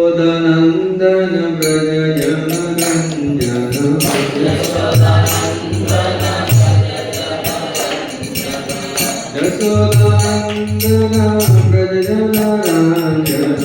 जसोदनन्दन व्रज जनरञ्जन जसोदनन्दन व्रज जनरञ्जन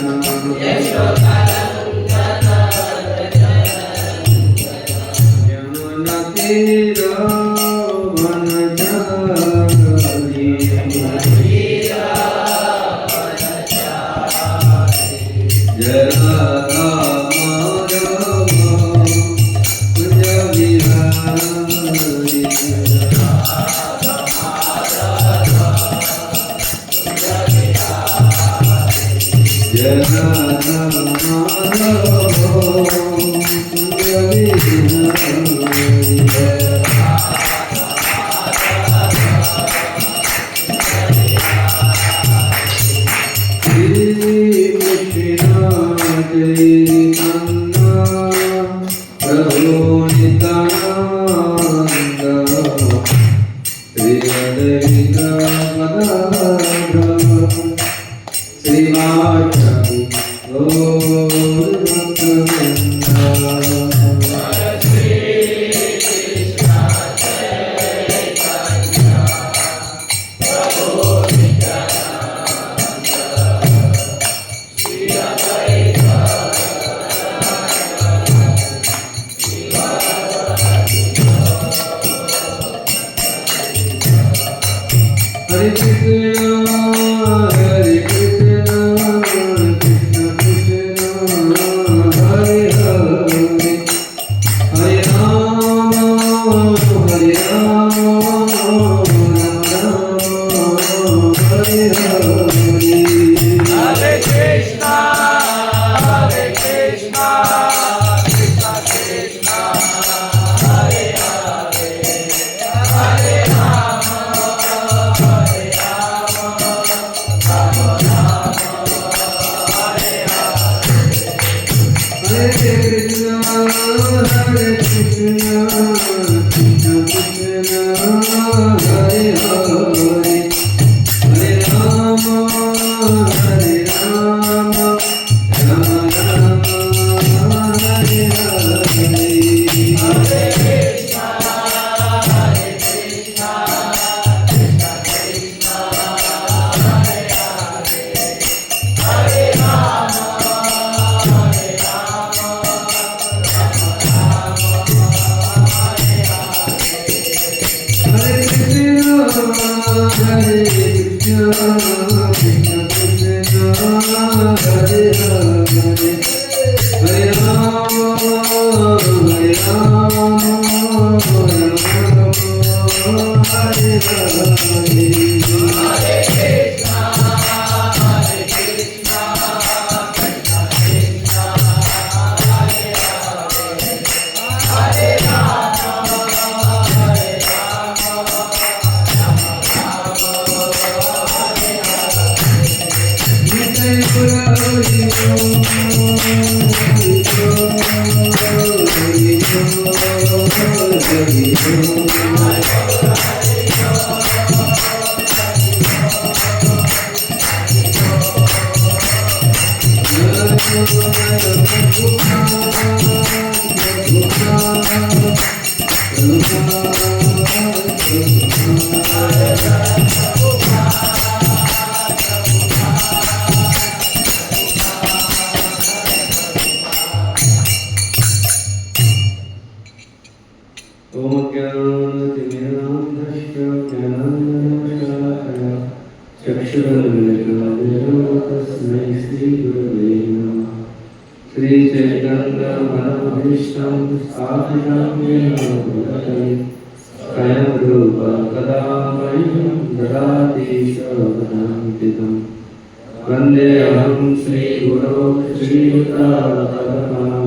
वंदेऽहं श्रीगुरो श्रीयुतापदकमलं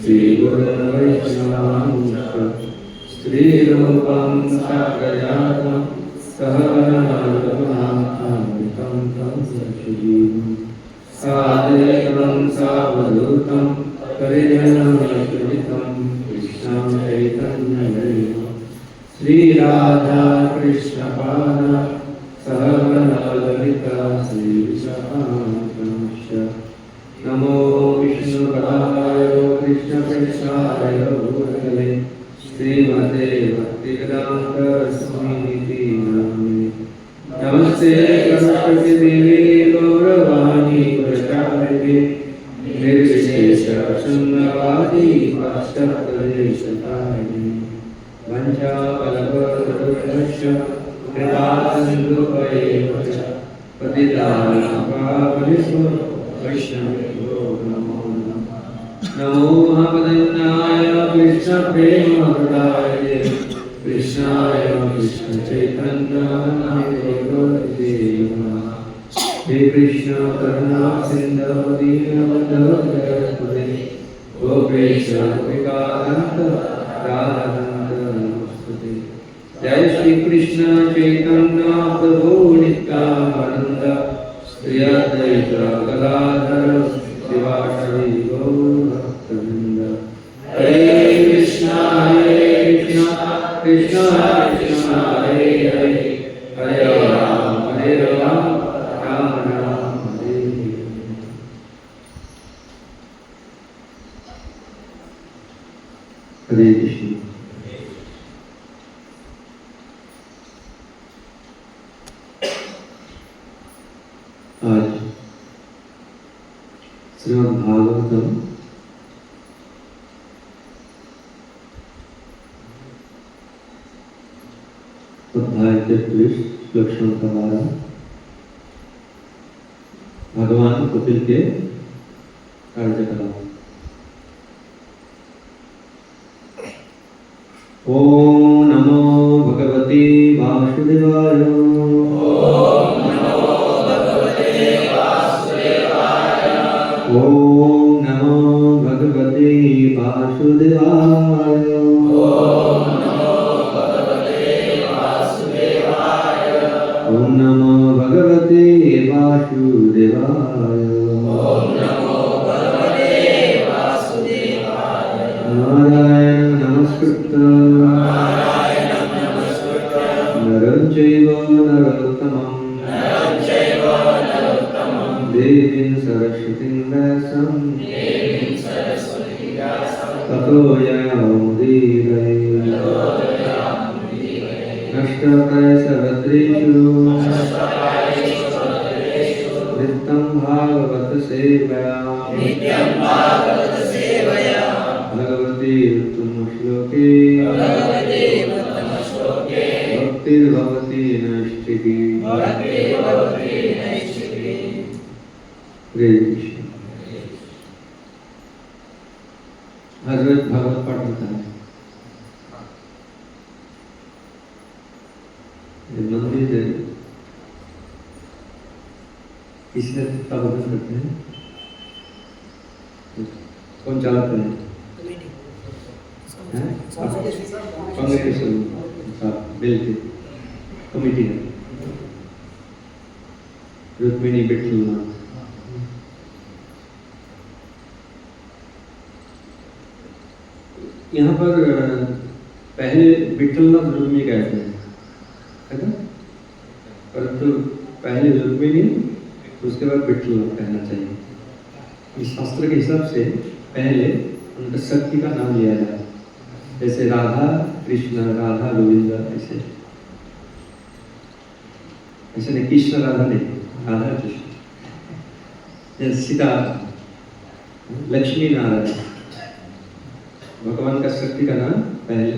श्रीगुरुवैष्णवांश्च श्रीरूपं साग्रजातं सहगणरघुनाथान्वितं तं सजीवं साद्वैतं सावधूतं परिजनसहितं कृष्णं चैतन्यदेवं श्रीराधा कृष्णपादा सहगणललिता श्रीविशाखान्वितंश्च नमो विष्णुपदाय कृष्णपृष्ठाय भूतले श्रीमते भक्तिवेदान्त स्वामिनिति नामिने नमस्ते सरस्वती देवी गौरवाणी प्रचारिणे निर्विशेष शून्यवादी पाश्चात्यदेशतारिणे वञ्चाकल्पतरुभ्यश्च कृपासिन्धुभ्येव च पतितानां पावनेभ्यो वैष्णवेभ्यो नमो नमः नमो महावदन्याय कृष्णप्रेमहृदाय कृष्णाय कृष्णचैतन्याय नमः हे कृष्ण करुणा सिन्धु दीनबन्धो जगत्पते गोपेश गोपिकान्त राधाकान्त नमस्ते जय श्री कृष्ण चैतन्य प्रभु नित्यानंद श्री अद्वैत गदाधर शिवासादि गौरभक्तवृंद हरे कृष्ण कृष्ण कृष्ण हरे हरे हरे राम राम राम हरे हरे कृष्ण। आज श्रीमद् भागवतम अध्याय 33 श्लोक संख्या 12 भगवान कपिल के कार्यकलाप। ओम नमो भगवते वासुदेवाय। ओम नमो भगवते वासुदेवाय। ओम नमो भगवते वासुदेवाय। नारायण नमस्कृत्य नरं चैव नरोत्तमं देवीं सरस्वतीं व्यासं ततो जयमुदीरये नष्टप्रायसर्वद्रेषु नित्यं भागवत सेवया भगवती उत्तमश्लोके भक्तिर्भवति नैष्ठिकी। हरे कृष्ण। हजरत भागवत पाठ होता है। मंदिर किसने प्रबंधन करते हैं? कौन चलाते हैं? कांग्रेगेशन मिलके कमेटी है रुक्मिणी बिट्टलनाथ। यहाँ पर पहले बिट्टलनाथ रुक्मिणी कहते हैं, है ना? परंतु पहले रुक्मिणी उसके बाद बिट्टलनाथ कहना चाहिए। इस शास्त्र के हिसाब से पहले उनका शक्ति का नाम लिया जाए, जैसे राधा कृष्ण, राधा गोविंद, ऐसे नहीं कृष्ण राधा नहीं, राधा कृष्ण। जैसे सीता लक्ष्मी नारायण, भगवान का शक्ति का नाम पहले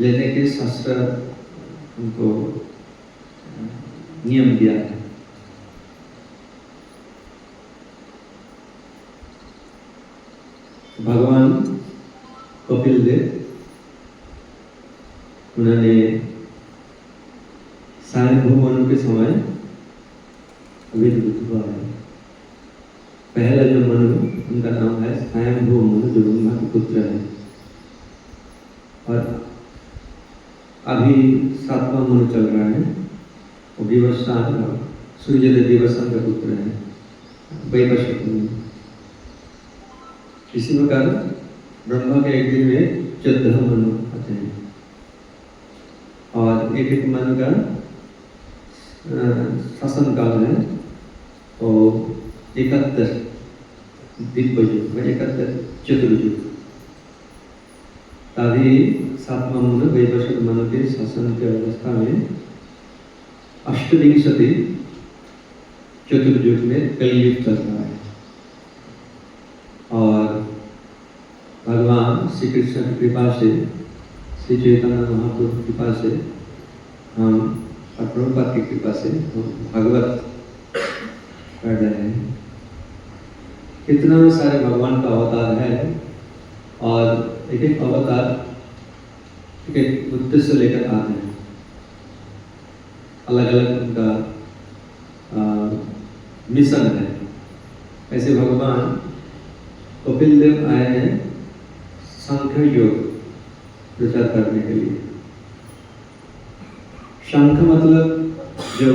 लेने के शास्त्र उनको नियम दिया है। भगवान कपिल देव उन्होंने स्वयंभू मनु के समय विद्युत हुआ है। पहला जो मनु उनका नाम है स्वयंभू मनु, जो ब्रह्मा के पुत्र है। और अभी 7वां मनु चल रहा है। वो विवस्वान सूर्यदेव विवस्वान का पुत्र है, वैवस्वत मुनि। इसी प्रकार ब्रह्मा के एक दिन में 14 मनु आते हैं और एक एक मनु का शासन काल है और 71 दिव्य युग में 71 चतुर्युग। तभी 7वां मनु वैवस्वत मनु के शासन की अवस्था में अष्टविंशति चतुर्युग में कलयुग चल रहा है और भगवान श्री कृष्ण की कृपा से, श्री चैतन्य महाप्रभु की कृपा से, हम और प्रभुपाद की कृपा से हम भागवत पढ़ रहे हैं। कितना सारे भगवान का अवतार है और एक एक अवतार एक उद्देश्य लेकर आते हैं। अलग अलग उनका मिशन है। ऐसे भगवान कपिल देव आए हैं सांख्य योग प्रचार करने के लिए। शंख मतलब जो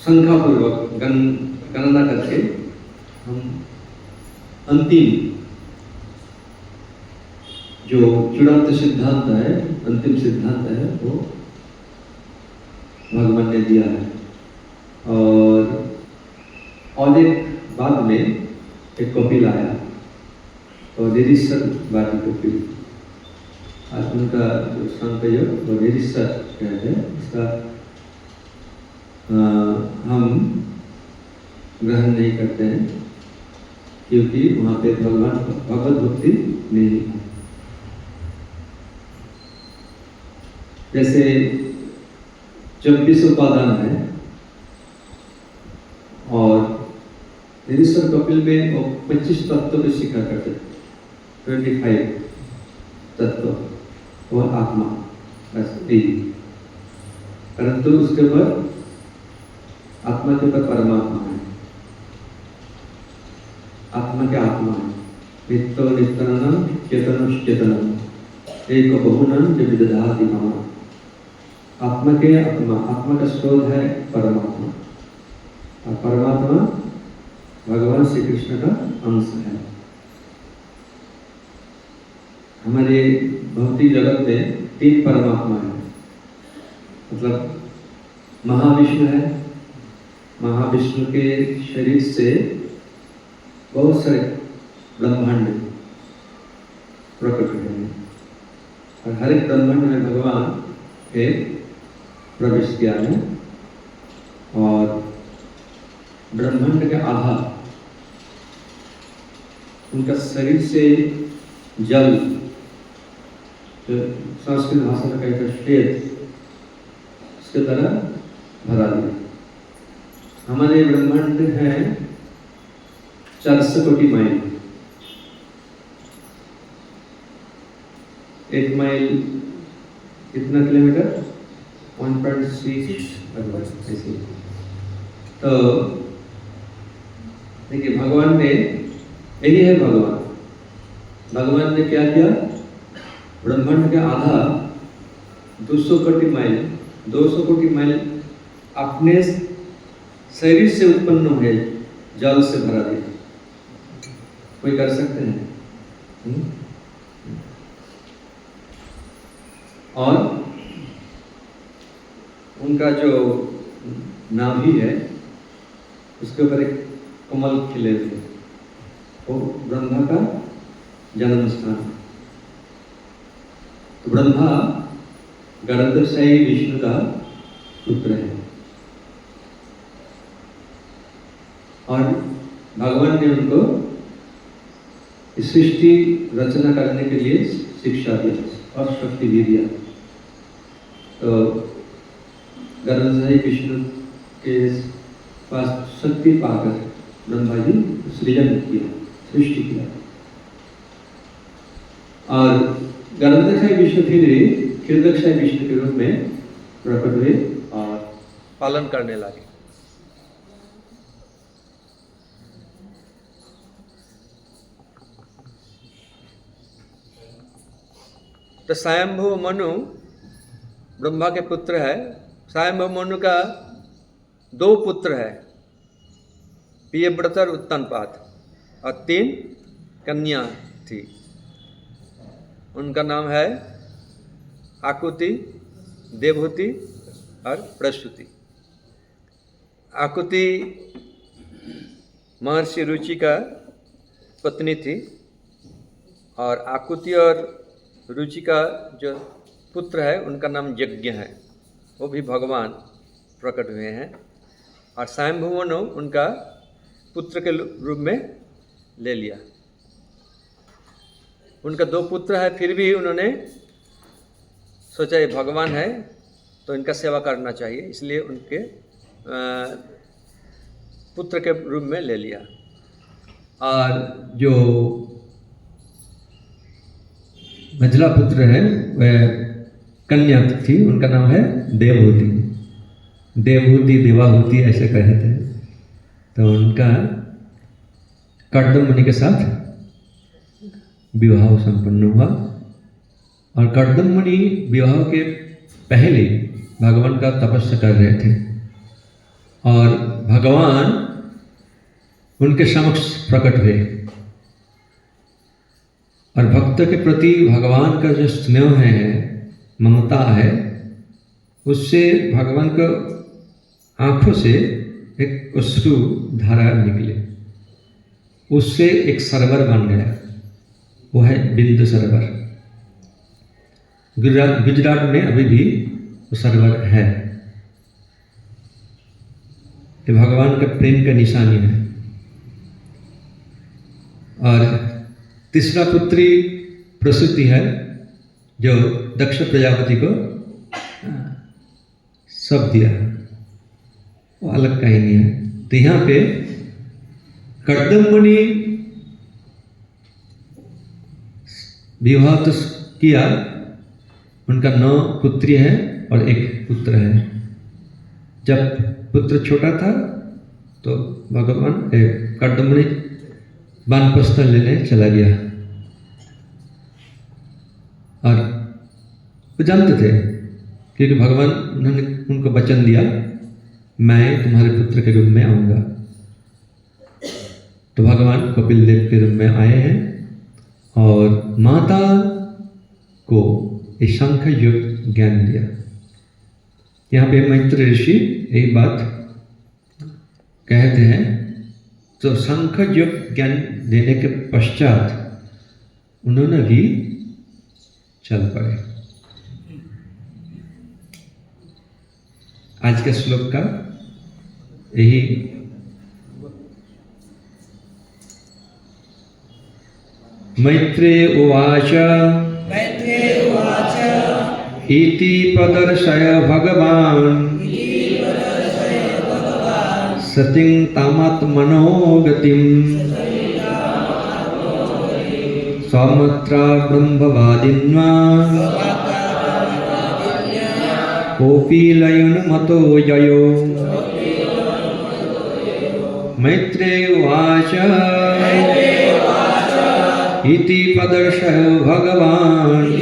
संख्यापूर्वक गणना करके हम अंतिम जो चूड़ांत सिद्धांत है, अंतिम सिद्धांत है, वो भगवान ने दिया है। और एक बाद में एक कपिल आया तो निरीश्वर वादी कपिल, आज उनका जो संकयोग वो निरीश्वर कहते हैं। इसका हम ग्रहण नहीं करते हैं क्योंकि वहाँ पे भगवान भगवत भक्ति नहीं है। जैसे 24 उपादान है और निरीश्वर कपिल में वो 25 तत्व को स्वीकार करते हैं। 25 तत्व और आत्मा, बस यही। परंतु उसके ऊपर आत्मा के ऊपर परमात्मा है, आत्मा के आत्मा है। नित्यो नित्यनम चेतनम चेतनम एक बहुनम विदधाति मम। आत्मा के आत्मा, आत्मा का स्रोत है परमात्मा और परमात्मा भगवान श्री कृष्ण का अंश है। हमारे भौतिक जगत में 3 परमात्मा है, मतलब महाविष्णु है। महाविष्णु के शरीर से बहुत सारे ब्रह्मांड प्रकट हुए हैं और हर एक ब्रह्मांड में भगवान के प्रवेश किया है। और ब्रह्मांड के आधा उनका शरीर से जल, जो संस्कृत भाषा में कहते हैं श्वेत, उसके तरह भरा दिया। हमारे ब्रह्मांड है 400 कोटि माइल। 1 माइल कितना किलोमीटर? 1.6। तो देखिए, भगवान ने, यही है भगवान ने क्या किया? ब्रह्मांड का आधा 200 कोटि माइल, 200 कोटि माइल अपने शरीर से उत्पन्न हुए जल से भरा दिया। कोई कर सकते हैं? और उनका जो नाभि है उसके ऊपर एक कमल खिले थे, वो ब्रह्मा का जन्म स्थान। तो ब्रह्मा गणेशशाही विष्णु का पुत्र है और भगवान ने उनको सृष्टि रचना करने के लिए शिक्षा दी और शक्ति भी दिया। तो गणेशशाही विष्णु के पास शक्ति पाकर ब्रह्मा जी सृजन किया, सृष्टि किया। और गणेशशाही विष्णु धीरे क्षीरदक्षाई विष्णु के रूप में प्रकट हुए और पालन करने लगे। तो स्वयंभू मनु ब्रह्मा के पुत्र है। स्वयंभू मनु का 2 पुत्र है, प्रियव्रत और उत्तानपाद, और 3 कन्या थी। उनका नाम है आकुति, देवहूति और प्रसूति। आकुति महर्षि रुचि का पत्नी थी, और आकुति और रुचि का जो पुत्र है उनका नाम यज्ञ है, वो भी भगवान प्रकट हुए हैं। और स्वयंभू मनु उनका पुत्र के रूप में ले लिया। उनका 2 पुत्र है, फिर भी उन्होंने सोचा ये भगवान है तो इनका सेवा करना चाहिए, इसलिए उनके पुत्र के रूप में ले लिया। और जो मझला पुत्र है वह कन्या थी, उनका नाम है देवहूति। देवहूति देवाहूति ऐसे कहते हैं। तो उनका कर्दम मुनि के साथ विवाह संपन्न हुआ। और कर्दम मुनि विवाह के पहले भगवान का तपस्या कर रहे थे, और भगवान उनके समक्ष प्रकट हुए। और भक्त के प्रति भगवान का जो स्नेह है, ममता है, उससे भगवान को आंखों से एक अश्रु धारा निकले, उससे एक सरोवर बन गया, वो है बिंदु सरोवर। गुजरात में अभी भी वो सरोवर है। ये भगवान का प्रेम का निशानी है। और तीसरा पुत्री प्रसूति है, जो दक्ष प्रजापति को सब दिया, वो अलग कहानी है। तो यहाँ पे कर्दम मुनि विवाह तो किया, उनका 9 पुत्री है और 1 पुत्र है। जब पुत्र छोटा था तो भगवान कर्दम मुनि वानप्रस्थ लेने चला गया। और वो जानते थे, क्योंकि भगवान उन्होंने उनको वचन दिया, मैं तुम्हारे पुत्र के रूप में आऊँगा। तो भगवान कपिल देव के रूप में आए हैं, और माता को एक शंख योग ज्ञान दिया। यहाँ पे मैत्र ऋषि एक बात कहते हैं, तो शंख योग ज्ञान देने के पश्चात उन्होंने भी चल पड़े। आज के श्लोक का यही मैत्रेय उवाच इति प्रदर्शय भगवान् सतिं तामात्मनो गतिम् सौमत्रा ब्रह्मवादिन्वा कोपीलयन्मतो ययो। मैत्रेय उवाच इति प्रदर्शय भगवान्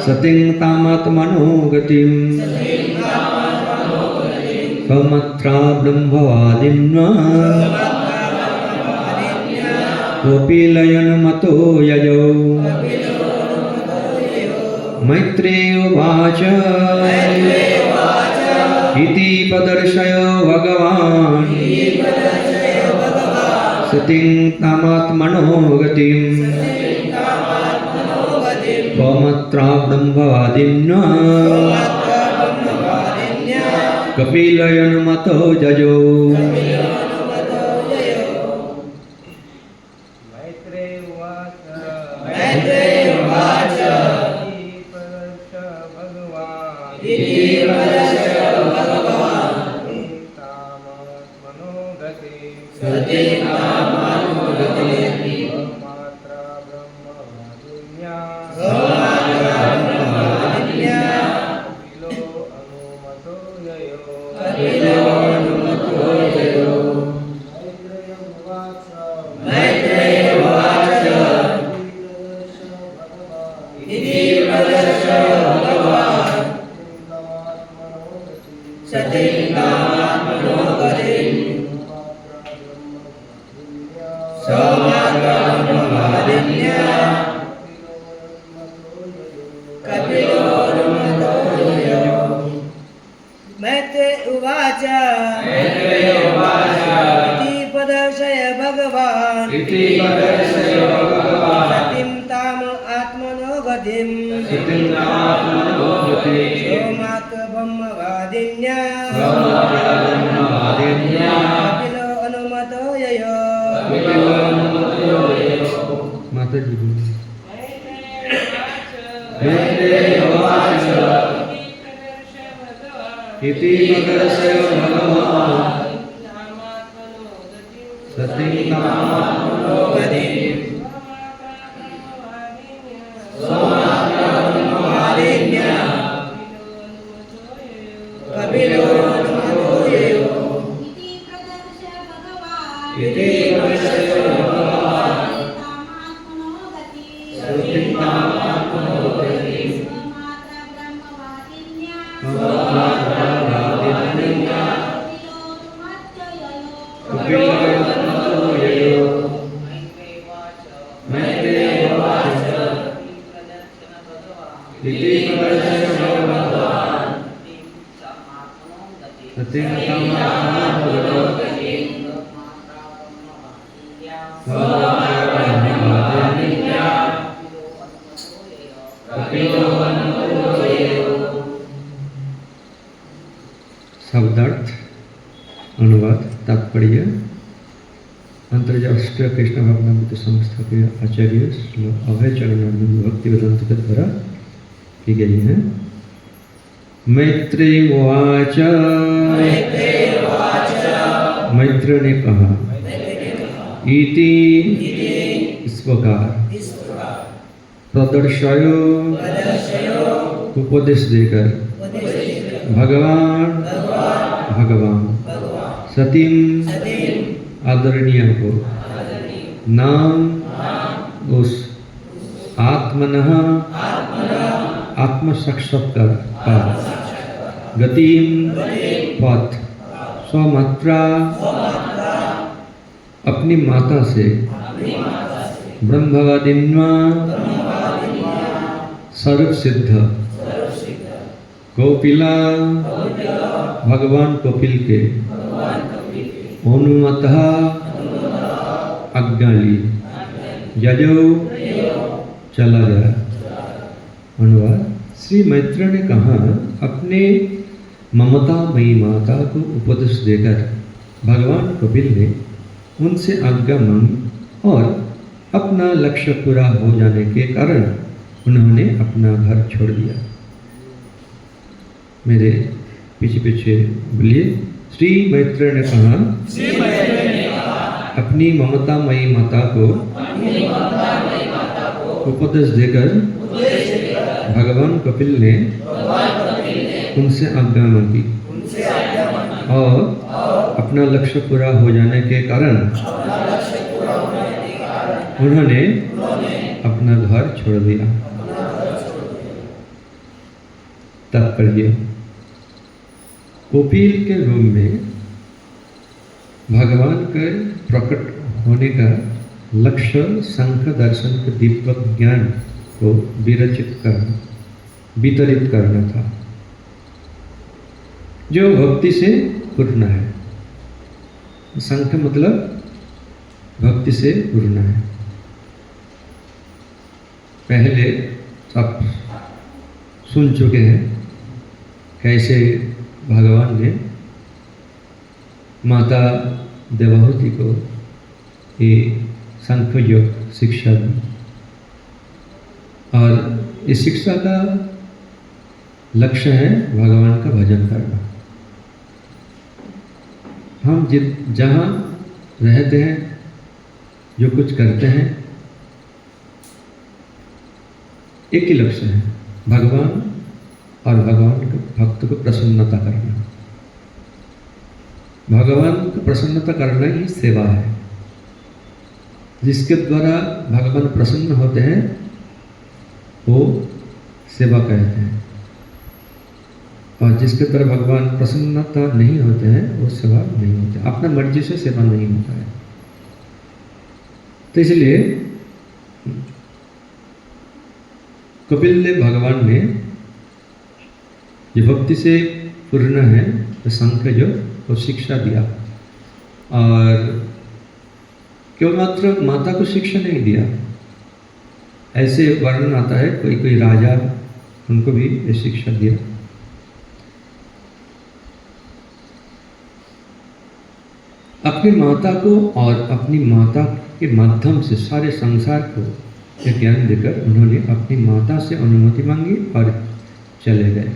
सतिं तामात्मनो गतिम् सौमत्रा ब्रह्मवादिन्वा कोपीलयन्मतो ययो। मैत्रेय उवाच इति प्रदर्शय भगवान् सतिं तामात्मनो गतिम् सौमत्रा ब्रह्मवादिन्वा कपिलयन्मतो ययो। सतिं ताम आत्मनो गतिं सोमात् ब्रह्मवादिन्या कपिलो अनुमतो ययो माता जी इति मकरस्य भगवान् सतिं तामो गतिं सोमात्मवादिन्या कपिलो अनुमतो ययो इति प्रदर्शय भगवान् सतिं तामो गतिं सोमात्मवादिन्या कपिलो अनुमतो ययो मैत्रेयवाच इति प्रदर्शय भगवान् सतिं तामो गतिं सोमात्मवादिन्या कपिलो अनुमतो ययो। शब्दार्थ अनुवाद तात्पर्य अंतर्राष्ट्रीय कृष्ण भावनामृत संस्था के आचार्य श्री अभय चरणानंद भक्ति वेदांत के द्वारा की गई है। मैत्रेय उवाच मैत्र ने कहा इति इस प्रकार प्रदर्शयो उपदेश देकर भगवान सतीम आदरणीय को नाम उस आत्मनः आत्म साक्षात्कार गतिम पथ स्वमात्रा अपनी माता से ब्रह्मवादिन्वा सर्व सिद्ध कौपिला भगवान कपिल के अनुमतः आज्ञा ली यजो चला गया। अनुवाद श्री मैत्र ने कहा अपने ममतामयी माता को उपदेश देकर भगवान कपिल ने उनसे आज्ञा मांगी और अपना लक्ष्य पूरा हो जाने के कारण उन्होंने अपना घर छोड़ दिया। मेरे पीछे पीछे बोलिए। श्री मैत्र ने कहा अपनी ममतामयी माता को उपदेश देकर भगवान कपिल ने उनसे आज्ञा मांगी और अपना लक्ष्य पूरा हो जाने के कारण उन्होंने अपना घर छोड़ दिया। तात्पर्य कपिल के रूप में भगवान के प्रकट होने का लक्ष्य शंख दर्शन के दीपक ज्ञान को वितरित करना था जो भक्ति से पूर्ण है। शंख मतलब भक्ति से पूर्ण है। पहले आप सुन चुके हैं कैसे भगवान ने माता देवहूति को ये शंख योग शिक्षा दी और इस शिक्षा का लक्ष्य है भगवान का भजन करना। हम जहाँ रहते हैं जो कुछ करते हैं एक ही लक्ष्य है भगवान और भगवान के भक्त को प्रसन्नता करना। भगवान को प्रसन्नता करना ही सेवा है। जिसके द्वारा भगवान प्रसन्न होते हैं वो सेवा कहते हैं और जिसके द्वारा भगवान प्रसन्नता नहीं होते हैं वो सेवा नहीं होते। अपना मर्जी से सेवा नहीं होता है। तो इसलिए कपिल ने भगवान में ये भक्ति से पूर्ण है तो शंख जो वो शिक्षा दिया और केवल मात्र माता को शिक्षा नहीं दिया, ऐसे वर्णन आता है कोई कोई राजा उनको भी ये शिक्षा दिया। अपनी माता को और अपनी माता के माध्यम से सारे संसार को ये ज्ञान देकर उन्होंने अपनी माता से अनुमति मांगी और चले गए।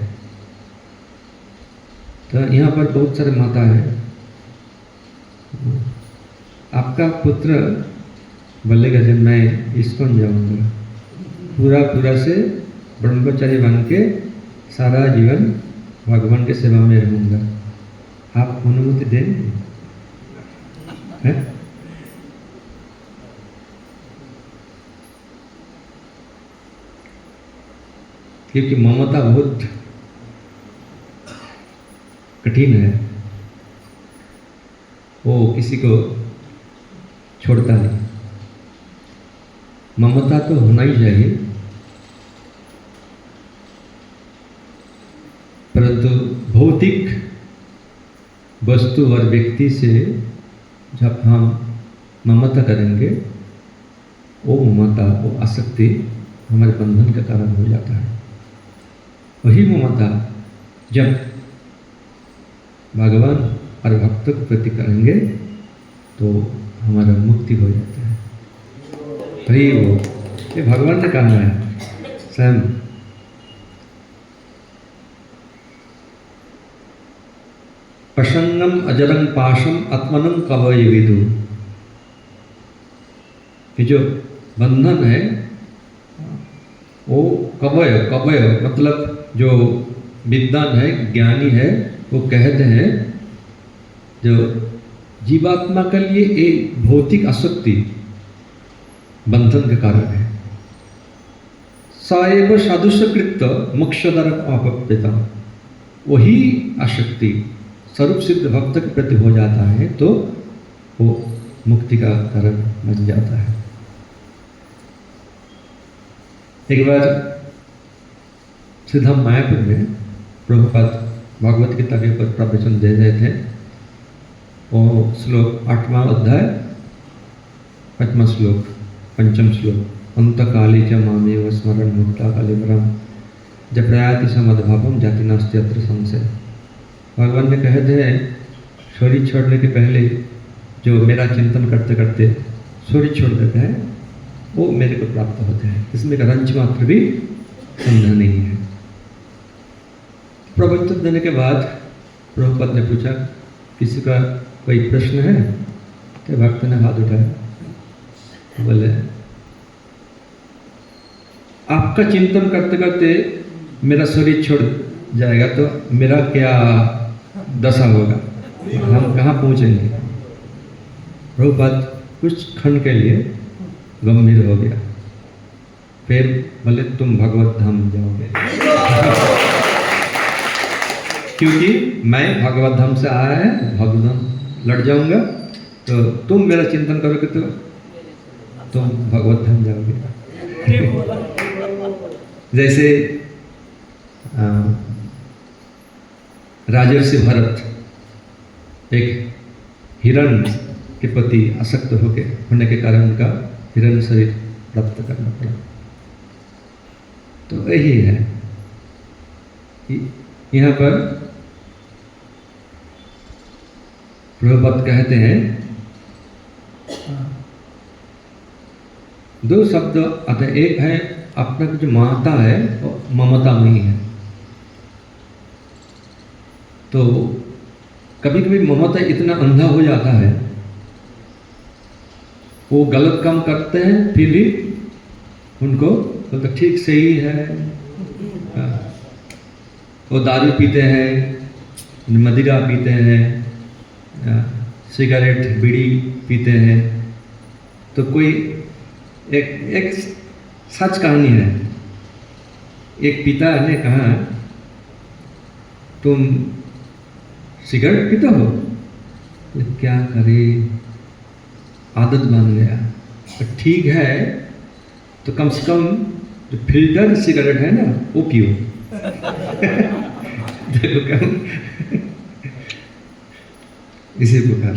तो यहाँ पर बहुत सारे माता है। आपका पुत्र बोलेगा जब मैं इस्कॉन जाऊंगा, पूरा से ब्रह्मचारी बन के सारा जीवन भगवान के सेवा में रहूंगा, आप अनुमति देंगे? है? क्योंकि ममता बहुत कठिन है, वो किसी को छोड़ता नहीं। ममता तो होना ही चाहिए, परंतु भौतिक वस्तु और व्यक्ति से जब हम ममता करेंगे, वो ममता, वो आसक्ति हमारे बंधन का कारण हो जाता है। वही ममता जब भगवान और भक्त के प्रति करेंगे तो हमारा मुक्ति हो जाता है। वही वो ये भगवान ने कहा है स्वयं। प्रसन्नम अजरं पाशम आत्मनं कवये विदु, कि जो बंधन है वो कवय मतलब जो विद्वान है, ज्ञानी है, वो कहते हैं जो जीवात्मा के लिए एक भौतिक आसक्ति बंधन के कारण है। सएव साधुष्कृत मोक्षद्वार अपत्यता, वही आसक्ति स्वरूप सिद्ध भक्त के प्रति हो जाता है तो वो मुक्ति का कारण बन जाता है। एक बार श्रीधाम मायापुर में प्रभुपाद भागवत गीता के ऊपर प्रवचन दे रहे थे। वो श्लोक 8वां अध्याय 5वां श्लोक 5वां श्लोक, अंतकाले च मामेव स्मरण मुक्ता कलेवरम जब प्रयाति समद्भावम जाति नास्ति अत्र संशय। भगवान ने कहे थे शरीर छोड़ने के पहले जो मेरा चिंतन करते करते शरीर छोड़ देते हैं वो मेरे को प्राप्त होते हैं, इसमें रंच मात्र भी संदेह नहीं है। प्रवचन देने के बाद प्रभुपाद ने पूछा किसी का कोई प्रश्न है? तो भक्त ने हाथ उठाया, बोले आपका चिंतन करते करते मेरा शरीर छोड़ जाएगा तो मेरा क्या दशा होगा, हम कहाँ पहुँचेंगे? प्रभुपाद कुछ क्षण के लिए गंभीर हो गया, फिर बोले तुम भगवत धाम जाओगे क्योंकि मैं भगवत धाम से आया है, भगवत धाम लड़ जाऊंगा, तो तुम मेरा चिंतन करोगे तो तुम भगवत धाम जाओगे। जैसे राजर्षि भरत एक हिरण के प्रति आसक्त होने के कारण उनका हिरण शरीर प्राप्त करना पड़ा। तो यही है, यहाँ पर प्रभुपाद कहते हैं दो शब्द आते हैं। एक है अपना जो माता है वो ममता में ही है, तो कभी कभी ममता इतना अंधा हो जाता है, वो गलत काम करते हैं फिर भी उनको तो ठीक सही है। वो दारू पीते हैं, मदिरा पीते हैं, सिगरेट बीड़ी पीते हैं। तो कोई एक सच कहानी है। एक पिता ने कहा तुम सिगरेट पीते हो? तो क्या करे, आदत बन गया। तो ठीक है तो कम से कम जो फिल्टर सिगरेट है ना वो पियो। देखो कम इसी प्रकार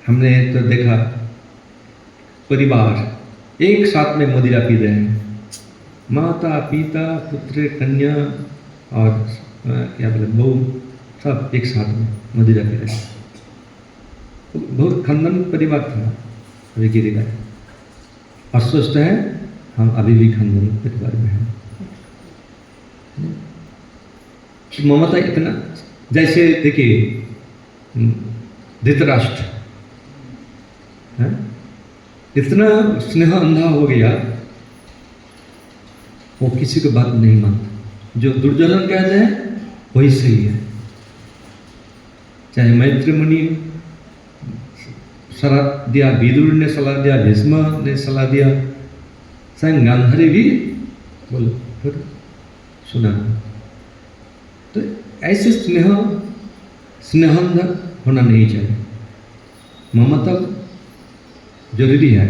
हमने तो देखा परिवार एक साथ में मदिरा पी रहे हैं, माता पिता पुत्र कन्या और क्या बोले बहू सब एक साथ में मदिरा पी रहे हैं। बहुत खानदान परिवार था, अभी गिर गए और सोचते हैं हम अभी भी खानदान परिवार में हैं। ममता इतना, जैसे देखिए धृतराष्ट्र इतना स्नेह अंधा हो गया, वो किसी को बात नहीं मानता। जो दुर्योधन कहते हैं वही सही है। चाहे मैत्री मुनि सलाह दिया, विदुर ने सलाह दिया, भीष्म ने सलाह दिया, स्वयं गांधारी भी बोलो फिर सुना। तो ऐसे स्नेहंध होना नहीं चाहिए। ममता जरूरी है,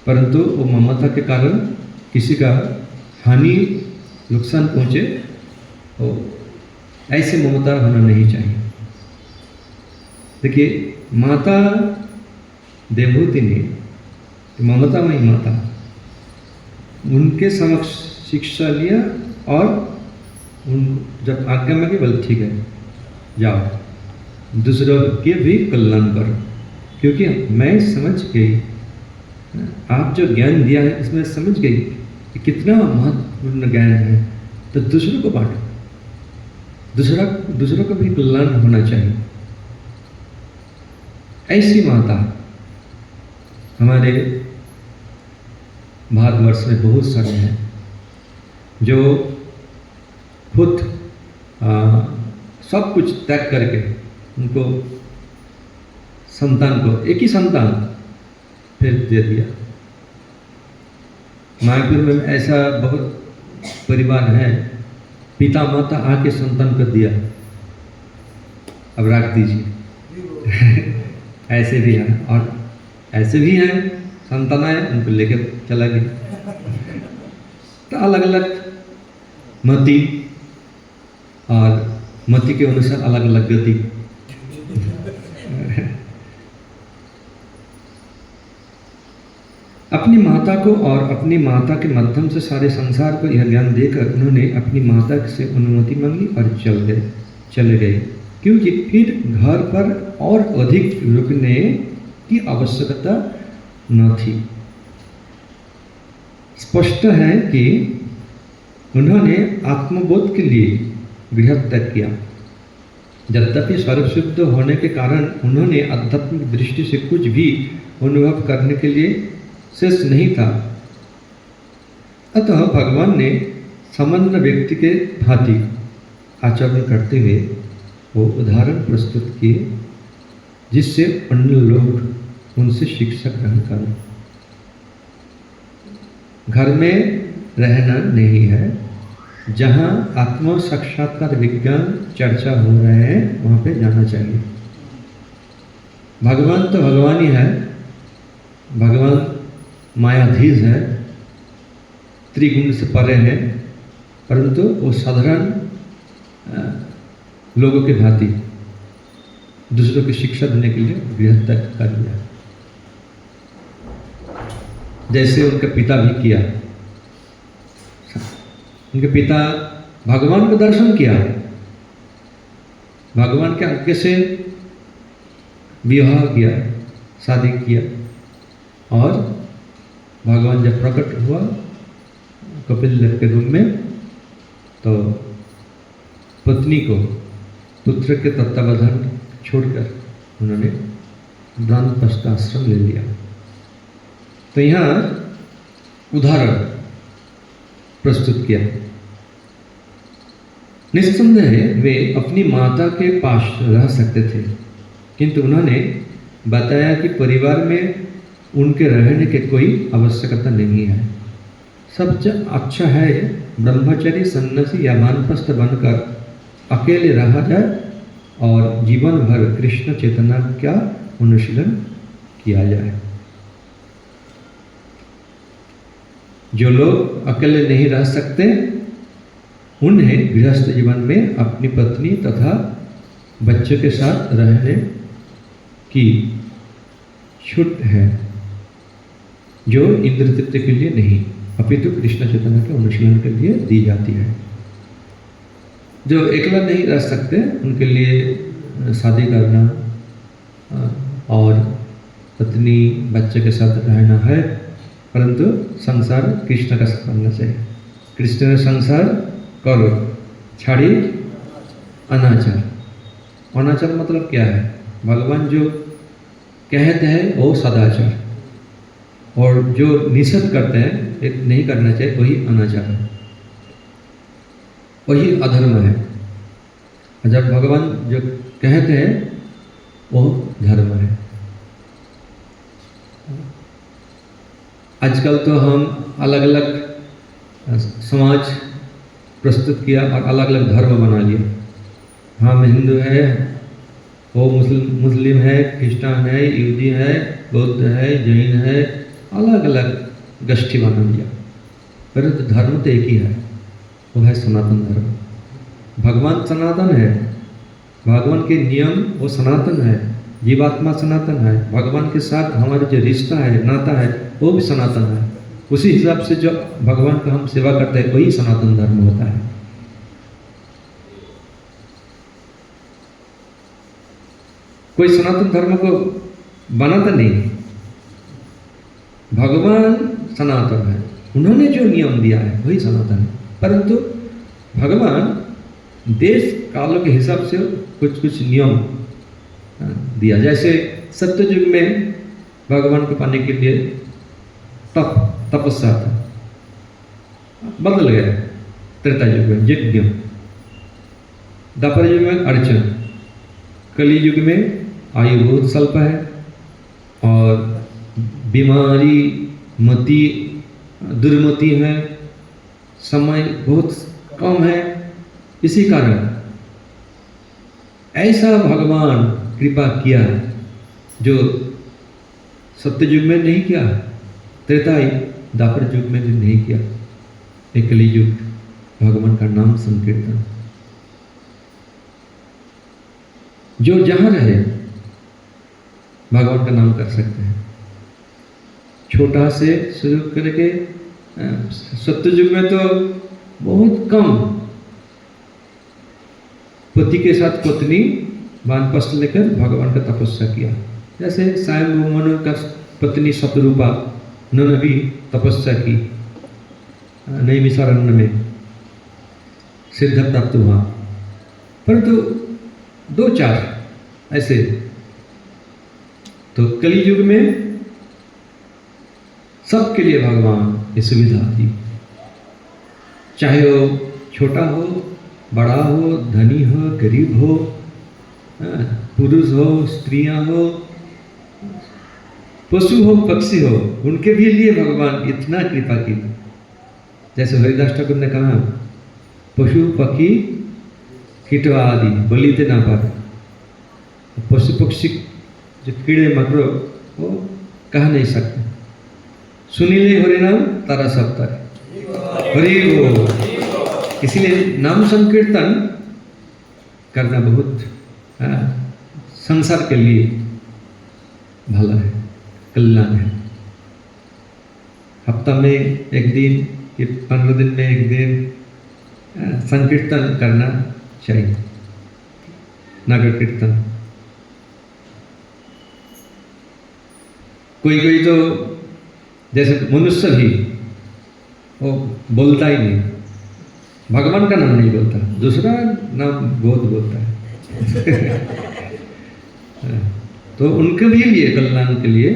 परंतु वो ममता के कारण किसी का हानि नुकसान पहुंचे, तो ऐसे ममता होना नहीं चाहिए। देखिए माता देवहूति ने, ममता वही माता, उनके समक्ष शिक्षा लिया और उन जब आज्ञा मांगी बोले ठीक है जाओ, दूसरों के भी कल्याण करो, क्योंकि मैं समझ गई, आप जो ज्ञान दिया है इसमें समझ गई कि कितना महत्वपूर्ण ज्ञान है, तो दूसरों को बांटो, दूसरों को भी कल्याण होना चाहिए। ऐसी माता हमारे भारतवर्ष में बहुत सारे हैं जो खुद सब कुछ त्याग करके उनको संतान को, एक ही संतान फिर दे दिया। मायापुर में ऐसा बहुत परिवार है, पिता माता आके संतान को दिया, अब रख दीजिए। ऐसे भी हैं और ऐसे भी हैं संतान आए उनको लेकर चला गया। तो अलग अलग मति और मति के अनुसार अलग अलग गति। अपनी माता को और अपनी माता के माध्यम से सारे संसार को यह ज्ञान देकर उन्होंने अपनी माता से अनुमति मांगी और चले गए, क्योंकि फिर घर पर और अधिक रुकने की आवश्यकता न थी। स्पष्ट है कि उन्होंने आत्मबोध के लिए गृह त्याग किया। यद्यपि सर्वशुद्ध होने के कारण उन्होंने आध्यात्मिक दृष्टि से कुछ भी अनुभव करने के लिए शेष नहीं था, अतः भगवान ने सामान्य व्यक्ति के भांति आचरण करते हुए वो उदाहरण प्रस्तुत किए, जिससे अन्य लोग उनसे शिक्षा ग्रहण करें। घर में रहना नहीं है, जहाँ आत्म साक्षात्कार विज्ञान चर्चा हो रहे हैं वहाँ पे जाना चाहिए। भगवान तो भगवान ही है, भगवान मायाधीश है, त्रिगुण से परे है, परंतु वो साधारण लोगों के भांति दूसरों की शिक्षा देने के लिए गृह त्याग कर दिया, जैसे उनके पिता भी किया। उनके पिता भगवान का दर्शन किया, भगवान के आज्ञा से विवाह किया, शादी किया, और भगवान जब प्रकट हुआ कपिल देव के रूप में, तो पत्नी को पुत्र के तत्वावधान छोड़कर उन्होंने वानप्रस्थ आश्रम ले लिया। तो यहाँ उदाहरण प्रस्तुत किया। निस्संदेह वे अपनी माता के पास रह सकते थे, किंतु उन्होंने बताया कि परिवार में उनके रहने की कोई आवश्यकता नहीं है। सबसे अच्छा है ब्रह्मचारी सन्यासी या वानप्रस्थ बनकर अकेले रहा जाए और जीवन भर कृष्ण चेतना का अनुशीलन किया जाए। जो लोग अकेले नहीं रह सकते, उन्हें गृहस्थ जीवन में अपनी पत्नी तथा बच्चों के साथ रहने की छूट है, जो इंद्र तृप्ति के लिए नहीं अपितु कृष्ण चैतन्य के अनुशीलन के लिए दी जाती है। जो एकला नहीं रह सकते उनके लिए शादी करना और पत्नी बच्चे के साथ रहना है, परंतु संसार कृष्ण का साथ करना चाहिए। कृष्ण ने संसार करो छाड़ी अनाचार। अनाचार मतलब क्या है? भगवान जो कहते हैं वो सदाचार, और जो निषेध करते हैं एक नहीं करना चाहिए वही अनाचार है, वही अधर्म है। जब भगवान जो कहते हैं वो धर्म है। आजकल तो हम अलग अलग समाज प्रस्तुत किया और अलग अलग धर्म बना लिया। हम हिंदू है, वो मुस्लिम है, क्रिश्चियन है, यहूदी है, बौद्ध है, जैन है, अलग अलग गोष्ठी बना लिया। परंतु धर्म तो एक ही है, वो है सनातन धर्म। भगवान सनातन है, भगवान के नियम वो सनातन है, जीवात्मा सनातन है, भगवान के साथ हमारा जो रिश्ता है, नाता है, वो भी सनातन है। उसी हिसाब से जो भगवान का हम सेवा करते हैं वही सनातन धर्म होता है। कोई सनातन धर्म को बनाता नहीं, भगवान सनातन है, उन्होंने जो नियम दिया है वही सनातन है। परंतु भगवान देश कालों के हिसाब से कुछ कुछ नियम दिया। जैसे सत्ययुग में भगवान को पाने के लिए तपस्या था, बदल गया। त्रेता युग में यज्ञ, द्वापर युग में अर्चन, कली युग में आयु बहुत स्वल्प है और बीमारी मति दुर्मति है, समय बहुत कम है। इसी कारण ऐसा भगवान कृपा किया जो सत्य युग में नहीं किया, त्रेता द्वापर युग में भी नहीं किया। एक कली युग भगवान का नाम संकीर्तन, जो जहां रहे भगवान का नाम कर सकते हैं। छोटा से शुरू करके सत्ययुग में तो बहुत कम पति के साथ पत्नी वानप्रस्थ लेकर भगवान का तपस्या किया। जैसे स्वयं मनु का पत्नी शतरूपा उन्होंने भी तपस्या की, नैमिषारण्य में सिद्ध प्राप्त हुआ। परंतु दो चार ऐसे तो कलियुग में सबके लिए भगवान ये सुविधा दी, चाहे वो छोटा हो, बड़ा हो, धनी हो, गरीब हो, पुरुष हो, स्त्रियां हो, पशु हो, पक्षी हो, उनके भी लिए भगवान इतना कृपा की। जैसे हरिदास ठाकुर ने कहा, पशु पक्षी कीटवा आदि बलिते ना पाए। पशु पक्षी जो कीड़े मकड़ो वो कह नहीं सकते। सुनीले हरि नाम तारा सब तारे, हरि बोल। इसीलिए नाम संकीर्तन करना बहुत संसार के लिए भला है, कल्याण है। हफ्ता में एक दिन या 15 दिन में एक दिन संकीर्तन करना चाहिए, नगर कीर्तन। कोई कोई तो जैसे मनुष्य भी वो बोलता ही नहीं, भगवान का नाम नहीं बोलता, दूसरा नाम बहुत बोलता है। तो उनके भी लिए कल्याण के लिए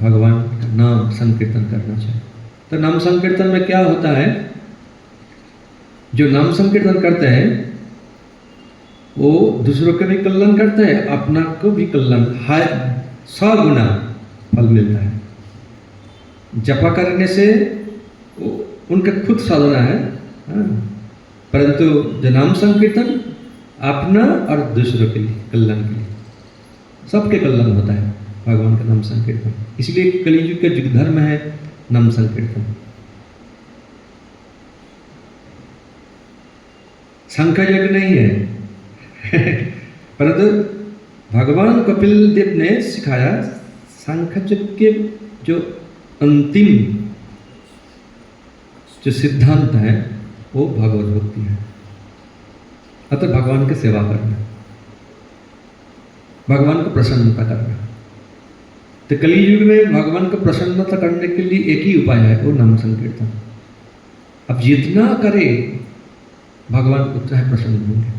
भगवान का नाम संकीर्तन करना चाहिए। तो नाम संकीर्तन में क्या होता है, जो नाम संकीर्तन करते हैं वो दूसरों का भी कल्याण करते हैं, अपना को भी कल्याण 100 गुना फल मिलता है। जपा करने से उनका खुद साधना है, परंतु जो नाम संकीर्तन अपना और दूसरों के लिए कल्याण के लिए, सबके कल्याण होता है भगवान का नाम संकीर्तन। इसलिए कलियुग का युग धर्म है नाम संकीर्तन। शंख यज्ञ नहीं है। परंतु भगवान कपिल देव ने सिखाया सांख्य के जो अंतिम जो सिद्धांत है वो भगवत भक्ति है। अतः भगवान की सेवा करना, भगवान को प्रसन्नता करना। तो कलियुग में भगवान को प्रसन्नता करने के लिए एक ही उपाय है, वो नाम संकीर्तन। अब जितना करे भगवान उतना ही प्रसन्न होंगे।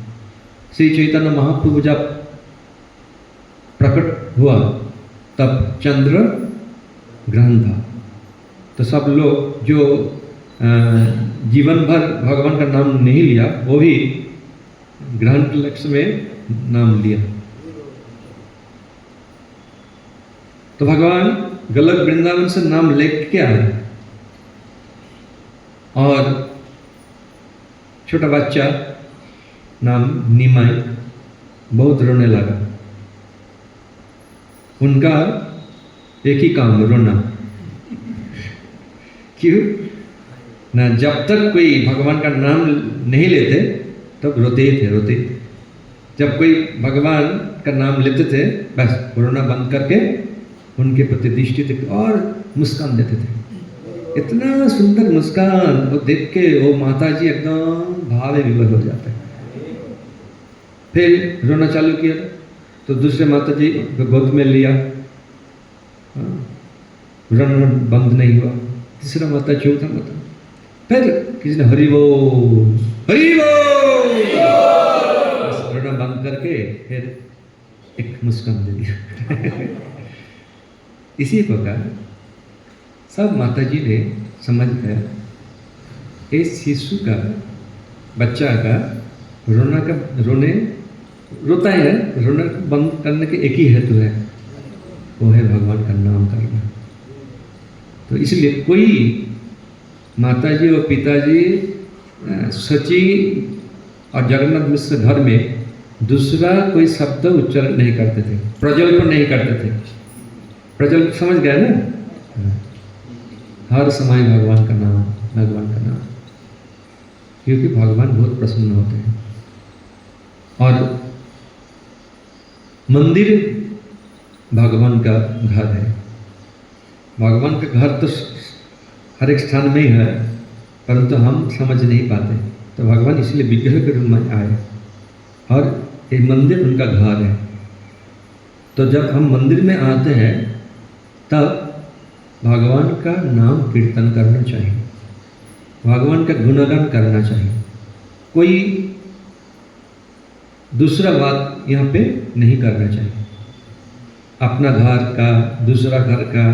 श्री चैतन्य महाप्रभु जब प्रकट हुआ तब चंद्र ग्रहण था, तो सब लोग जो जीवन भर भगवान का नाम नहीं लिया वो भी ग्रहण के लक्ष्य में नाम लिया। तो भगवान गलत वृंदावन से नाम लेके आए और छोटा बच्चा नाम निमाई बहुत रोने लगा। उनका एक ही काम रोना। क्यों ना, जब तक कोई भगवान का नाम नहीं लेते तब रोते ही थे, रोते। जब कोई भगवान का नाम लेते थे बस रोना बंद करके उनके प्रति दृष्टि तक और मुस्कान देते थे। इतना सुंदर मुस्कान वो देख के वो माता जी एकदम भावे विवश हो जाते हैं। फिर रोना चालू किया तो दूसरे माता जी को गोद में लिया, रोना बंद नहीं हुआ। तीसरा माता चौथा माता, फिर किसी ने हरि बोल हरि बोल, रोना बंद करके फिर एक मुस्कान दे दिया। इसी प्रकार सब माता जी ने समझ गया इस शिशु का, बच्चा का रोता है, रोना बंद करने के एक ही हेतु है, वो है भगवान का नाम करना। तो इसलिए कोई माताजी और पिताजी सची और जगन्नाथ मिश्र घर में दूसरा कोई शब्द उच्चारण नहीं करते थे, प्रज्वलन नहीं करते थे। प्रज्वलन समझ गए ना, हर समय भगवान का नाम, भगवान का नाम, क्योंकि भगवान बहुत प्रसन्न होते हैं। और मंदिर भगवान का घर है। भगवान का घर तो हर एक स्थान में ही है, परंतु हम समझ नहीं पाते। तो भगवान इसलिए विग्रह के रूप में आए और ये मंदिर उनका घर है। तो जब हम मंदिर में आते हैं तब भगवान का नाम कीर्तन करना चाहिए, भगवान का गुणगान करना चाहिए। कोई दूसरा बात यहाँ पे नहीं करना चाहिए। अपना घर का, दूसरा घर का,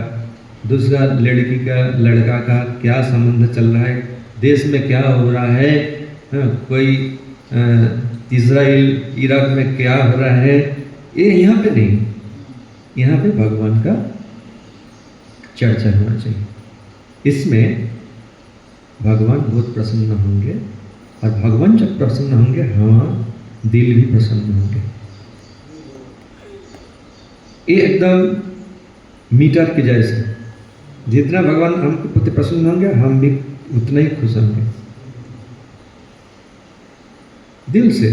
दूसरा लड़की का, लड़का का क्या संबंध चल रहा है, देश में क्या हो रहा है, कोई इजराइल इराक में क्या हो रहा है, ये यहाँ पे नहीं। यहाँ पे भगवान का चर्चा होना चाहिए। इसमें भगवान बहुत प्रसन्न होंगे और भगवान जब प्रसन्न होंगे हाँ दिल भी प्रसन्न होंगे। ये एकदम मीटर के जैसे, जितना भगवान हमके प्रति प्रसन्न होंगे हम भी उतना ही खुश होंगे। दिल से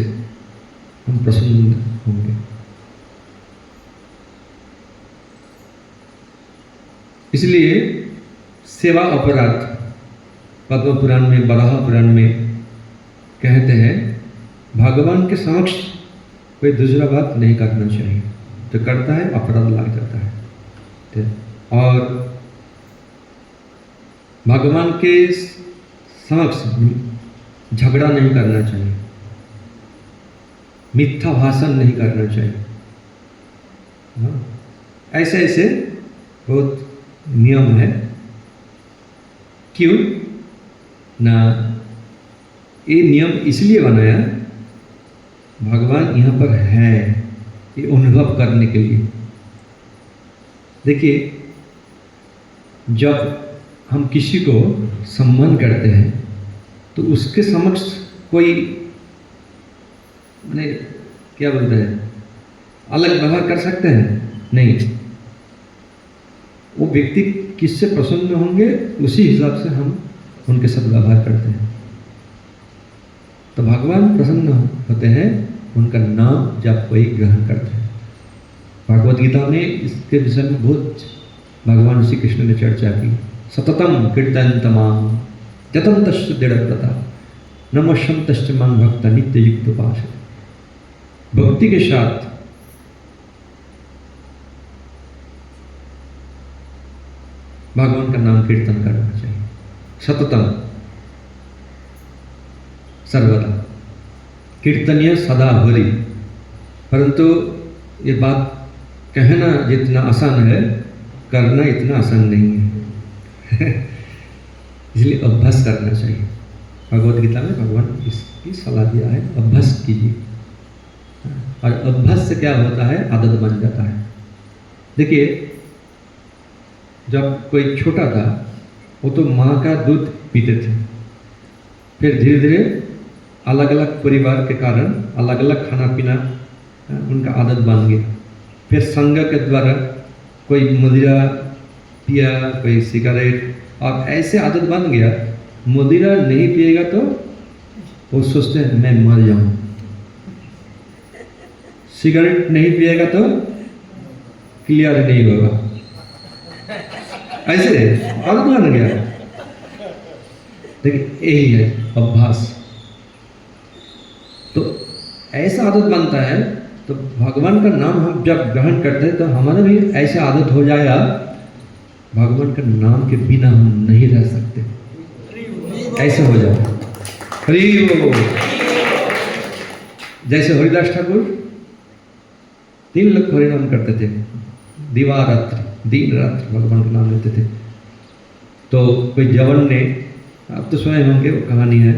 हम प्रसन्न होंगे। इसलिए सेवा अपराध पद्म पुराण में, बराह पुराण में कहते हैं भगवान के समक्ष कोई दूसरा बात नहीं करना चाहिए, तो करता है अपराध लाग जाता है। और भगवान के समक्ष झगड़ा नहीं करना चाहिए, मिथ्या भाषण नहीं करना चाहिए। ऐसे ऐसे बहुत नियम है। क्यों ना, ये नियम इसलिए बनाया भगवान यहाँ पर है ये अनुभव करने के लिए। देखिए जब हम किसी को सम्मान करते हैं तो उसके समक्ष कोई माने क्या बोलते हैं अलग व्यवहार कर सकते हैं नहीं। वो व्यक्ति किससे प्रसन्न होंगे उसी हिसाब से हम उनके साथ व्यवहार करते हैं। तो भगवान प्रसन्न होते हैं उनका नाम जब वही ग्रहण करते हैं। भागवत गीता में इसके विषय में बहुत भगवान श्री कृष्ण ने चर्चा की। सततम कीर्तनतमाम जतंतश्च दृढ़व्रता नमस्यन्तश्च मां भक्त नित्य युक्त उपास। भक्ति के साथ भगवान का नाम कीर्तन करना चाहिए, सततम सर्वदा। कीर्तनीय सदा हरि। परंतु ये बात कहना जितना आसान है, करना इतना आसान नहीं है। इसलिए अभ्यास करना चाहिए। भगवत गीता में भगवान इसकी सलाह दिया है, अभ्यास कीजिए। और अभ्यास से क्या होता है, आदत बन जाता है। देखिए, जब कोई छोटा था वो तो माँ का दूध पीते थे, फिर धीरे धीरे अलग अलग परिवार के कारण अलग अलग खाना पीना उनका आदत बन गया। फिर संघ के द्वारा कोई मदिरा पिया, कोई सिगरेट, और ऐसे आदत बन गया। मदिरा नहीं पिएगा तो वो सोचते हैं मैं मर जाऊं, सिगरेट नहीं पिएगा तो क्लियर नहीं होगा, ऐसे आदत बन गया। देखिए यही है अभ्यास। तो ऐसा आदत बनता है, तो भगवान का नाम हम जब ग्रहण करते हैं तो हमारा भी ऐसा आदत हो जाएगा, भगवान के नाम के बिना हम नहीं रह सकते, ऐसा हो जाए। हरि बोल। जैसे हरिदास ठाकुर 3 लोग हरिनाम करते थे, दिवारात्र दिन रात्र भगवान का नाम लेते थे। तो कोई जवान ने, आप तो सुने होंगे वो कहानी है,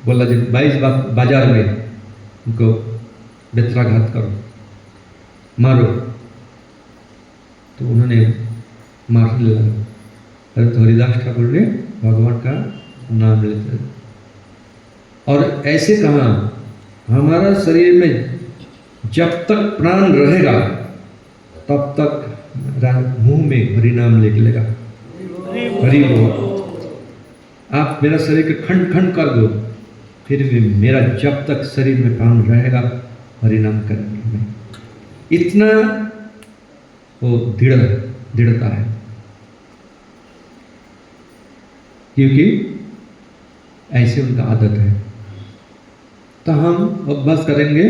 बोला जब 22 बाजार में उनको बेत्राघात करो, मारो, तो उन्होंने मारने लगा। अरे तो हरिदास ठाकुर ने भगवान का नाम लेते थे। और ऐसे कहा, हमारा शरीर में जब तक प्राण रहेगा तब तक मुंह में हरि नाम निकलेगा। हरि बोल। आप मेरा शरीर के खंड खंड कर दो, फिर भी मेरा जब तक शरीर में प्राण रहेगा हरि नाम करेंगे मैं। इतना वो दृढ़ता है, क्योंकि ऐसे उनका आदत है। तो हम अभ्यास करेंगे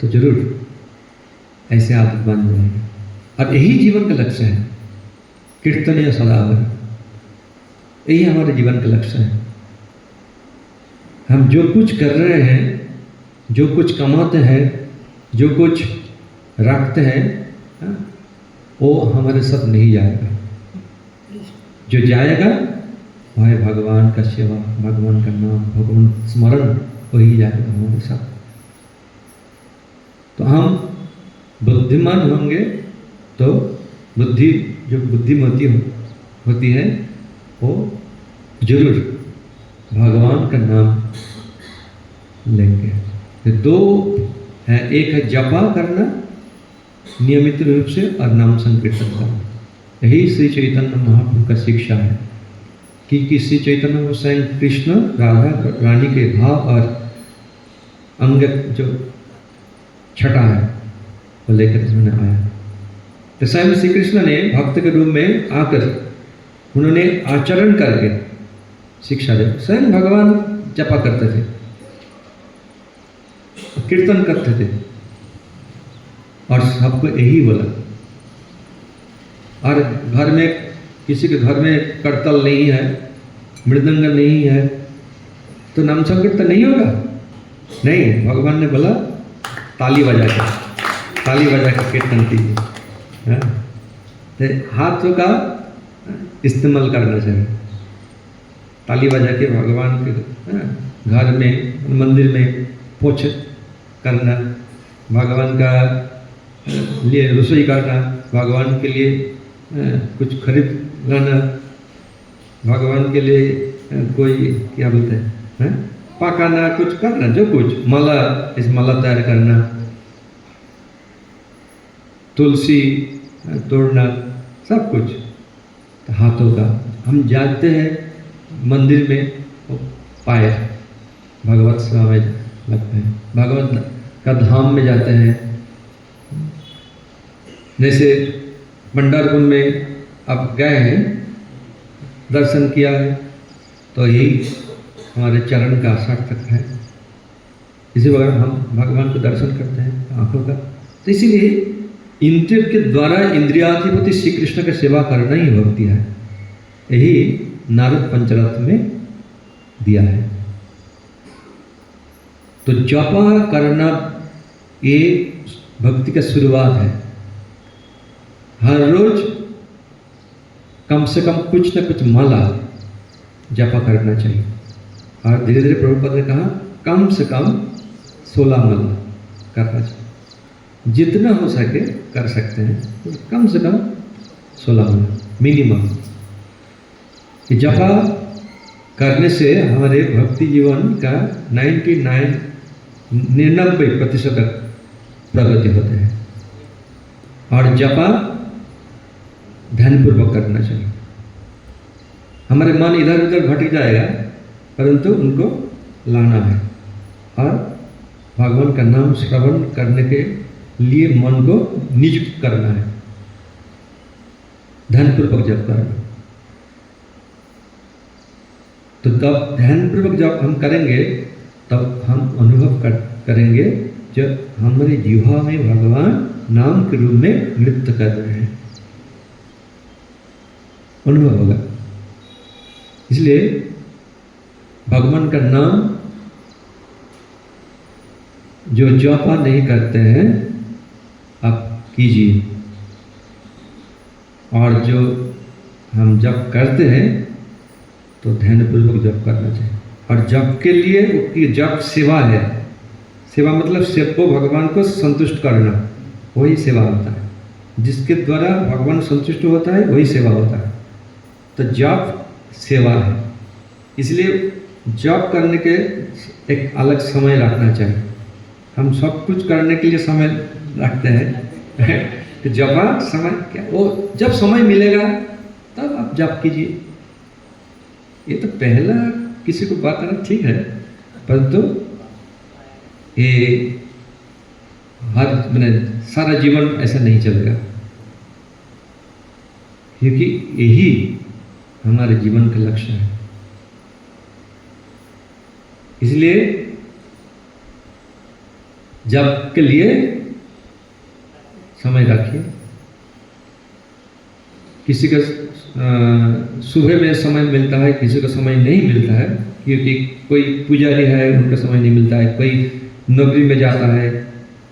तो जरूर ऐसे आदत बन जाएगी। और यही जीवन का लक्ष्य है, कीर्तनीय सदा हरि, यही हमारे जीवन का लक्ष्य है। हम जो कुछ कर रहे हैं, जो कुछ कमाते हैं, जो कुछ रखते हैं, वो हमारे साथ नहीं जाएगा। जो जाएगा वह है भगवान का सेवा, भगवान का नाम, भगवान स्मरण, वही जाएगा हमारे साथ। तो हम बुद्धिमान होंगे तो बुद्धि, जो बुद्धिमती होती है, वो जरूर भगवान का नाम लेंगे। ये 2 है, एक है जपा करना नियमित रूप से और नाम संकीर्तन करना। यही श्री चैतन्य महाप्रभु का शिक्षा है कि श्री चैतन्य को स्वयं कृष्ण राधा रानी के भाव और अंग जो छटा है वो लेकर इसमें आया। तो स्वयं श्री कृष्ण ने भक्त के रूप में आकर उन्होंने आचरण करके शिक्षा दी। स्वयं भगवान जपा करते थे, कीर्तन करते थे, और सबको यही बोला। और घर में, किसी के घर में करतल नहीं है, मृदंग नहीं है, तो नाम संकीर्तन नहीं होगा। नहीं, भगवान ने बोला ताली बजा के कीर्तन कीजिए। तो हाथों का इस्तेमाल करना चाहिए। ताली बजा के भगवान के घर में, मंदिर में पोछ करना, भगवान का लिए रसोई करना, भगवान के लिए कुछ खरीद लाना, भगवान के लिए कोई क्या बोलते हैं, पकाना, कुछ करना, जो कुछ माला, इस माला तैयार करना, तुलसी तोड़ना, सब कुछ तो हाथों का। हम जाते हैं मंदिर में, पाए भगवत सेवा में लगते हैं, भगवान का धाम में जाते हैं। जैसे पंढरपुर में आप गए हैं, दर्शन किया है, तो यही हमारे चरण का सार्थक है। इसी प्रकार हम भगवान को दर्शन करते हैं आंखों का। तो इसीलिए इंद्रिय के द्वारा इंद्रियाधिपति श्री कृष्ण की सेवा करना ही भक्ति है। यही नारद पंचरत्न में दिया है। तो जपा करना ये भक्ति का शुरुआत है। हर रोज कम से कम कुछ न कुछ माला जपा करना चाहिए। और धीरे धीरे प्रभुपाद ने कहा कम से कम 16 माला करना चाहिए। जितना हो सके कर सकते हैं, तो कम से कम 16 माला मिनिमम। कि जपा करने से हमारे भक्ति जीवन का 99% प्रगति होते हैं। और जपा ध्यानपूर्वक करना चाहिए। हमारे मन इधर उधर भटक जाएगा, परंतु उनको लाना है और भगवान का नाम श्रवण करने के लिए मन को नियुक्त करना है, ध्यानपूर्वक जप करना। तो तब ध्यानपूर्वक जब हम करेंगे तब हम अनुभव करेंगे जब हमारी जिह्वा में भगवान नाम के रूप में नृत्य कर रहे हैं, अनुभव होगा। इसलिए भगवान का नाम जो जपा नहीं करते हैं आप कीजिए, और जो हम जप करते हैं तो ध्यानपूर्वक जप करना चाहिए। और जप के लिए जप सेवा है। सेवा मतलब सबको भगवान को संतुष्ट करना, वही सेवा होता है। जिसके द्वारा भगवान संतुष्ट होता है वही सेवा होता है। तो जप सेवा है। इसलिए जप करने के एक अलग समय रखना चाहिए। हम सब कुछ करने के लिए समय रखते हैं तो जपा समय क्या, वो जब समय मिलेगा तब आप जप कीजिए। ये तो पहला किसी को बात करना ठीक है, परंतु ये हर मैंने सारा जीवन ऐसा नहीं चलेगा, क्योंकि यही हमारे जीवन का लक्ष्य है। इसलिए जप के लिए समय रखिए। किसी का सुबह में समय मिलता है, किसी का समय नहीं मिलता है, क्योंकि कोई पुजारी है उनका समय नहीं मिलता है, कोई नौकरी में जाता है,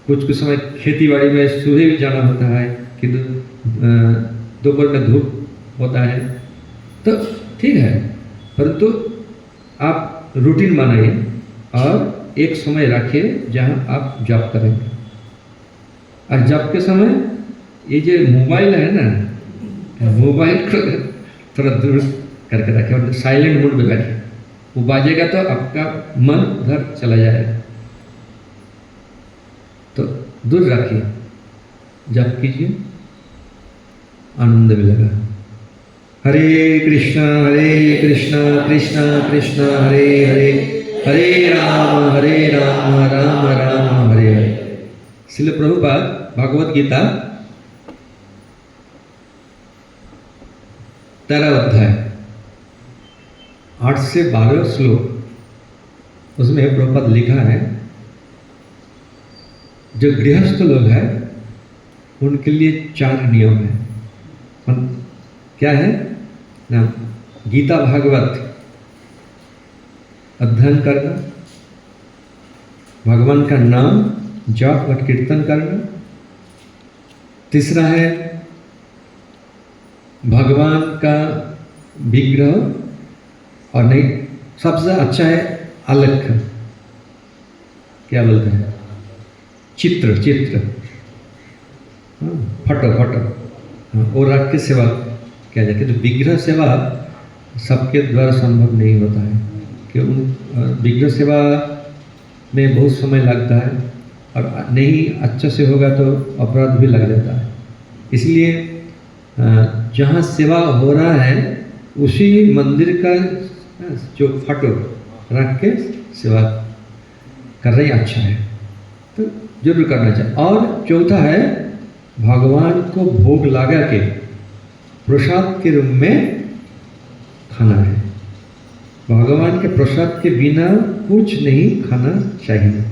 कुछ समय खेती बाड़ी में सुबह भी जाना होता है, किंतु दोपहर में धूप होता है। तो ठीक है, परंतु आप रूटीन बनाइए और एक समय रखिए जहां आप जप करेंगे। और जप के समय ये जो मोबाइल है ना, मोबाइल को थोड़ा दूर करके रखें और साइलेंट मोड में रखें। वो बाजेगा तो आपका मन उधर चला जाएगा, तो दूर रखिए, जप कीजिए, आनंद मिलेगा। हरे कृष्णा कृष्ण कृष्ण हरे हरे, हरे राम राम राम हरे हरे। श्रील प्रभुपाद भगवत गीता 13 अध्याय 8 से 12 श्लोक, उसमें प्रभुपाद लिखा है जो गृहस्थ लोग हैं उनके लिए 4 नियम है। क्या है ना? गीता भागवत अध्ययन करना, भगवान का नाम जप और कीर्तन करना। तीसरा है भगवान का विग्रह, और नहीं सबसे अच्छा है अलख, क्या बोलते हैं, चित्र फोटो वो रख के सेवा किया जाती है। तो विग्रह सेवा सबके द्वारा संभव नहीं होता है, कि उन विग्रह सेवा में बहुत समय लगता है, और नहीं अच्छा से होगा तो अपराध भी लग जाता है। इसलिए जहाँ सेवा हो रहा है उसी मंदिर का जो फोटो रख के सेवा कर रहे हैं अच्छा है, तो जरूर करना चाहिए। और चौथा है भगवान को भोग लगा के प्रसाद के रूप में खाना है। भगवान के प्रसाद के बिना कुछ नहीं खाना चाहिए।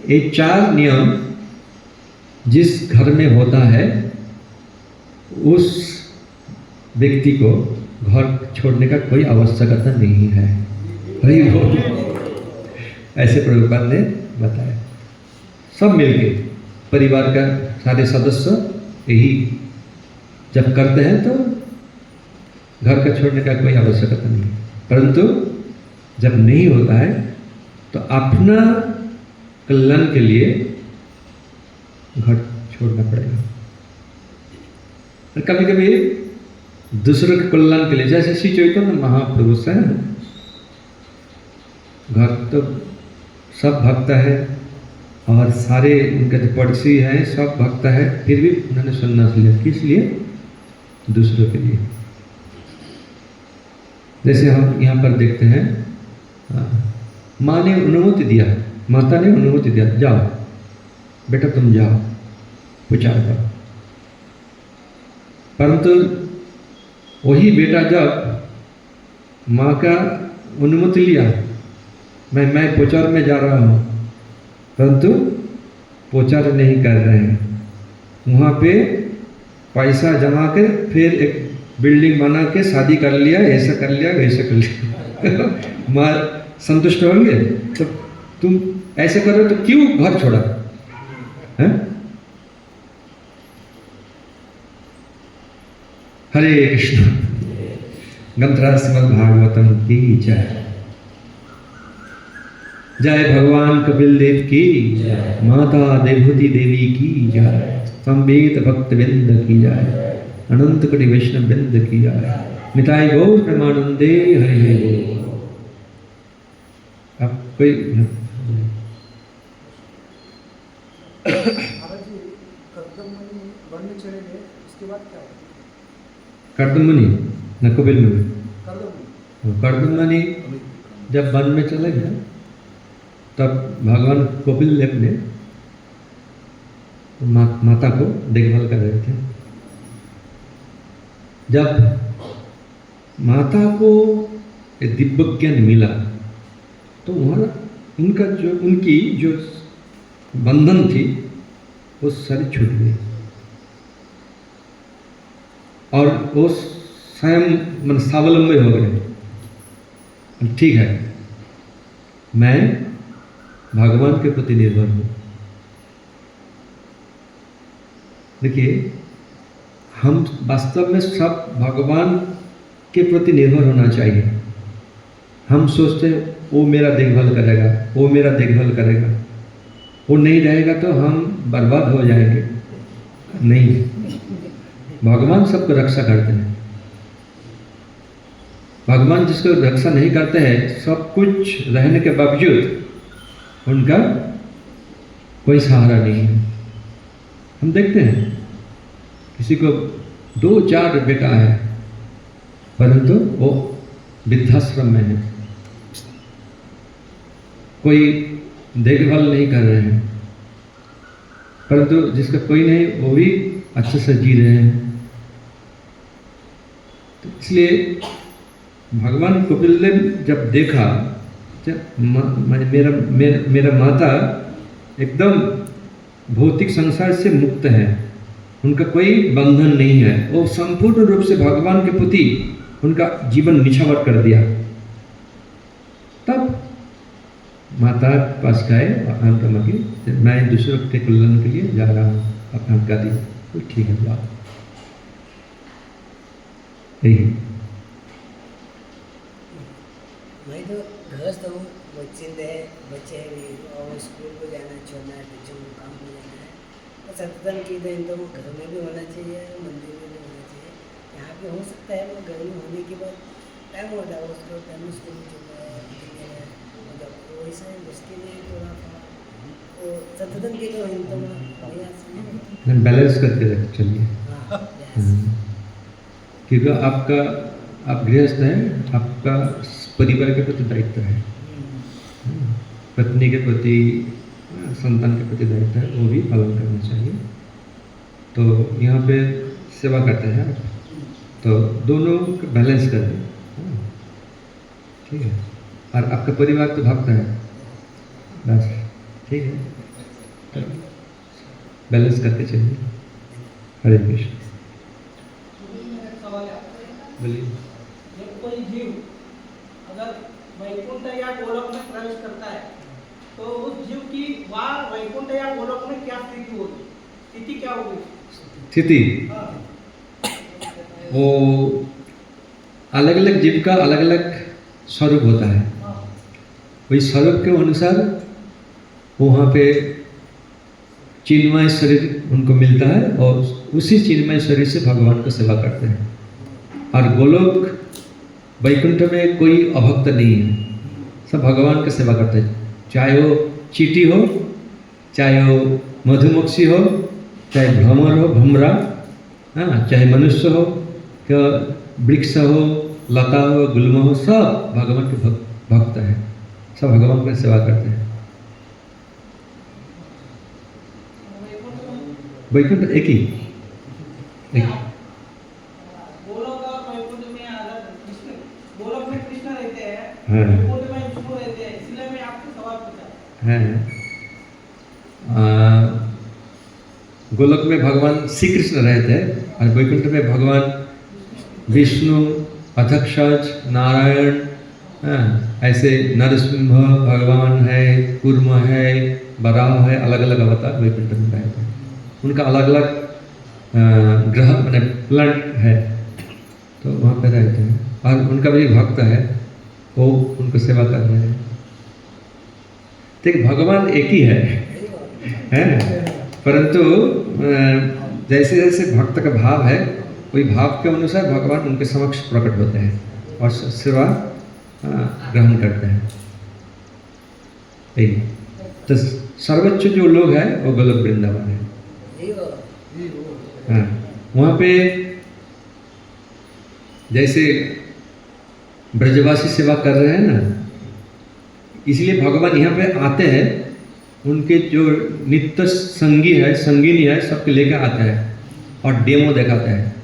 ये 4 नियम जिस घर में होता है उस व्यक्ति को घर छोड़ने का कोई आवश्यकता नहीं है। हरि बोल। ऐसे प्रभुपाद ने बताया। सब मिलके परिवार का सारे सदस्य यही जब करते हैं तो घर का छोड़ने का कोई आवश्यकता नहीं। परंतु जब नहीं होता है तो अपना कल्याण के लिए घर छोड़ना पड़ेगा। और कभी कभी दूसरों के कल्याण के लिए, जैसे श्री चैतन्य महाप्रभु से घर तो सब भक्त है और सारे उनके जो पड़ोसी हैं सब भक्त है, फिर भी उन्होंने सन्यास लिया। किस लिए? दूसरों के लिए। जैसे हम यहाँ पर देखते हैं, माँ ने अनुमति दिया, माता ने अनुमति दिया, जाओ बेटा तुम जाओ प्रचार करो। परंतु वही बेटा जब माँ का अनुमति लिया, मैं प्रचार में जा रहा हूँ, परंतु प्रचार नहीं कर रहे हैं, वहाँ पे पैसा जमा कर फिर एक बिल्डिंग बना के शादी कर लिया, ऐसा कर लिया वैसा कर लिया माँ संतुष्ट होंगे? तो तुम ऐसे करो तो क्यों घर छोड़ा है? हरे कृष्ण। ग्रंथराज श्रीमद् भागवतम की जय। जय भगवान कपिल देव की, माता देवहूति देवी की जय, संवेद भक्त बिंद की जय, अनंत कोटि वैष्णव बिंद की जय। निताय गौर प्रेमानंदे हरि हरि बोल। अब कोई कर्दम मुनि न कपिल मुनि। कर्दम मुनि जब वन में चले गए तब भगवान कपिल देव ने माता को देखभाल कर रहे थे। जब माता को दिव्य ज्ञान मिला तो वहाँ उनकी जो बंधन थी वो सारी छूट गई और वो स्वयं मन स्वावलंबी हो गए। ठीक है, मैं भगवान के प्रति निर्भर हूँ। देखिए, हम वास्तव में सब भगवान के प्रति निर्भर होना चाहिए। हम सोचते वो मेरा देखभाल करेगा, वो मेरा देखभाल करेगा, वो नहीं रहेगा तो हम बर्बाद हो जाएंगे। नहीं, भगवान सबको रक्षा करते हैं। भगवान जिसको रक्षा नहीं करते हैं, सब कुछ रहने के बावजूद उनका कोई सहारा नहीं है। हम देखते हैं किसी को 2-4 बेटा है परंतु वो वृद्धाश्रम में है, कोई देखभाल नहीं कर रहे हैं। परंतु जिसका कोई नहीं वो भी अच्छे से जी रहे हैं। तो इसलिए भगवान कपिल देव जब देखा मेरा माता एकदम भौतिक संसार से मुक्त है, उनका कोई बंधन नहीं है, वो संपूर्ण रूप से भगवान के प्रति उनका जीवन निछावर कर दिया। तब माता पास गए, आकांक्षा मांगी, मैं दूसरों के कल्याण के लिए जा रहा हूँ, आकांक्षा दी, तो ठीक है जाओ। यही मैं तो गृहस्थ हूँ, बच्चे भी और स्कूल को जाना छोड़ना है, बच्चों को काम को जाना है। तो सत्संग की दिन तो घर में भी होना चाहिए, मंदिर में भी होना चाहिए। यहाँ पे हो सकता है वो घर में होने के बाद टाइम हो जाए, उसको टाइम स्कूल में चलना है, तो वैसा है उसके लिए थोड़ा तो सत्संग की तो हिंदू में बैलेंस करके रख चलिए। क्योंकि आप गृहस्थ हैं, आपका परिवार के प्रति दायित्व है, पत्नी के प्रति, संतान के प्रति दायित्व है, वो भी पालन करना चाहिए। तो यहाँ पे सेवा करते हैं आप, तो दोनों बैलेंस कर दें, ठीक है। और आपका परिवार तो भक्त है, बस ठीक है, तो बैलेंस करके चलिए। हरे कृष्ण। बोलिए। जब कोई जीव अगर वैकुंठ या गोलोक में प्रवेश करता है तो उस जीव की वहाँ वैकुंठ या गोलोक में क्या स्थिति होगी, स्थिति क्या होगी? स्थिति वो अलग अलग जीव का अलग अलग स्वरूप होता है, वही स्वरूप के अनुसार वहाँ पे चिन्मय शरीर उनको मिलता है और उसी चिन्मय शरीर से भगवान को सेवा करते हैं। और गोलोक वैकुंठ में कोई अभक्त नहीं है, सब भगवान की सेवा करते हैं, चाहे वो चींटी हो, चाहे वो मधुमक्खी हो, चाहे भ्रमर हो, भ्रमरा, हाँ, चाहे मनुष्य हो, क्या वृक्ष हो, लता हो, गुल्म हो, सब भगवान के भक्त हैं, सब भगवान की सेवा करते हैं। वैकुंठ एक ही गोलोक और वैकुंठ में अलग कृष्ण, गोलोक में कृष्ण रहते हैं, हाँ। वैकुंठ में विष्णु रहते हैं, इसलिए मैं आपसे सवाल पूछा। है। गोलोक में भगवान श्री कृष्ण रहते हैं और वैकुंठ में भगवान विष्णु, अधक्षज, नारायण, हाँ, ऐसे नरसिंह भगवान है, कूर्म है, वराह है, अलग अलग अवतार वैकुंठ में रहते हैं। उनका अलग अलग ग्रह मैंने प्लांट है, तो वहाँ पे रहते हैं और उनका भी भक्त है, वो उनको सेवा कर रहे हैं। ठीक, भगवान एक ही है ना, परंतु जैसे जैसे भक्त का भाव है वही भाव के अनुसार भगवान उनके समक्ष प्रकट होते हैं और सेवा ग्रहण करते हैं। यही तो सर्वोच्च जो लोग हैं वो गोलोक वृंदावन है। हाँ, वहाँ पे जैसे ब्रजवासी सेवा कर रहे हैं ना, इसलिए भगवान यहाँ पे आते हैं, उनके जो नित्य संगी है, संगिनी है, सबके लेकर आते हैं और डेमो दिखाते हैं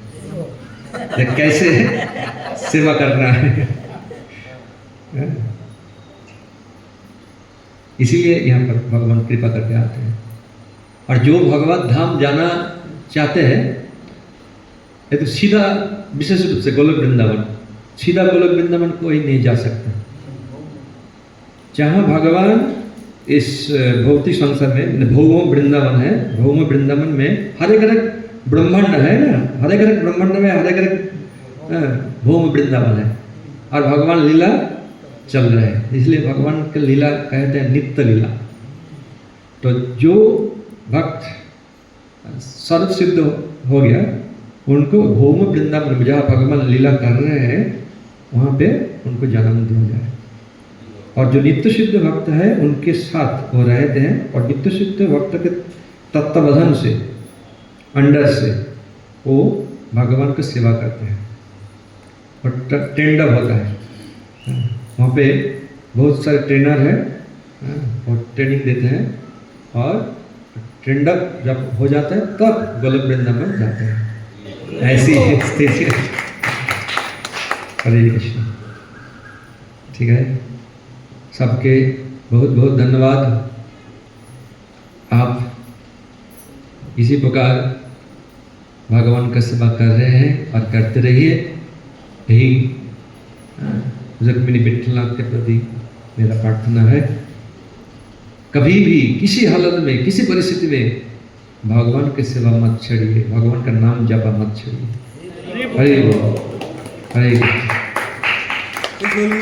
कि कैसे सेवा करना है। इसीलिए यहाँ पर भगवान कृपा करके आते हैं। और जो भगवत धाम जाना चाहते हैं, ये तो सीधा विशेष रूप से गोलोक वृंदावन, सीधा गोलोक वृंदावन कोई नहीं जा सकता। जहाँ भगवान इस भौतिक संसार में भौम वृंदावन है, भौम वृंदावन में हर एक ब्रह्मांड है ना, हर एक ब्रह्मांड में हर एक भौम वृंदावन है और भगवान लीला चल रहे हैं, इसलिए भगवान का लीला कहते हैं नित्य लीला। तो जो भक्त सर्व सिद्ध हो गया, उनको भौम वृंदावन में जहाँ भगवान लीला कर रहे हैं वहाँ पे उनको जन्म दिया जाए। और जो नित्य सिद्ध भक्त है उनके साथ वो रहते हैं और नित्य सिद्ध भक्त के तत्वावधान से, अंडर से वो भगवान की सेवा करते हैं और टेंडर होता है। वहाँ पे बहुत सारे ट्रेनर हैं और ट्रेनिंग देते हैं और टेंडर जब हो जाता है तब गोलोक वृंदावन जाते हैं। ऐसी स्थिति है। हरे कृष्ण। ठीक है, सबके बहुत बहुत धन्यवाद। आप इसी प्रकार भगवान का सेवा कर रहे हैं और करते रहिए। यही रुक्मिणी विठलनाथ के प्रति मेरा प्रार्थना है। कभी भी किसी हालत में, किसी परिस्थिति में भगवान की सेवा मत छोड़िए, भगवान का नाम जपा मत छोड़िए। हरे बोल, हरे कृष्ण।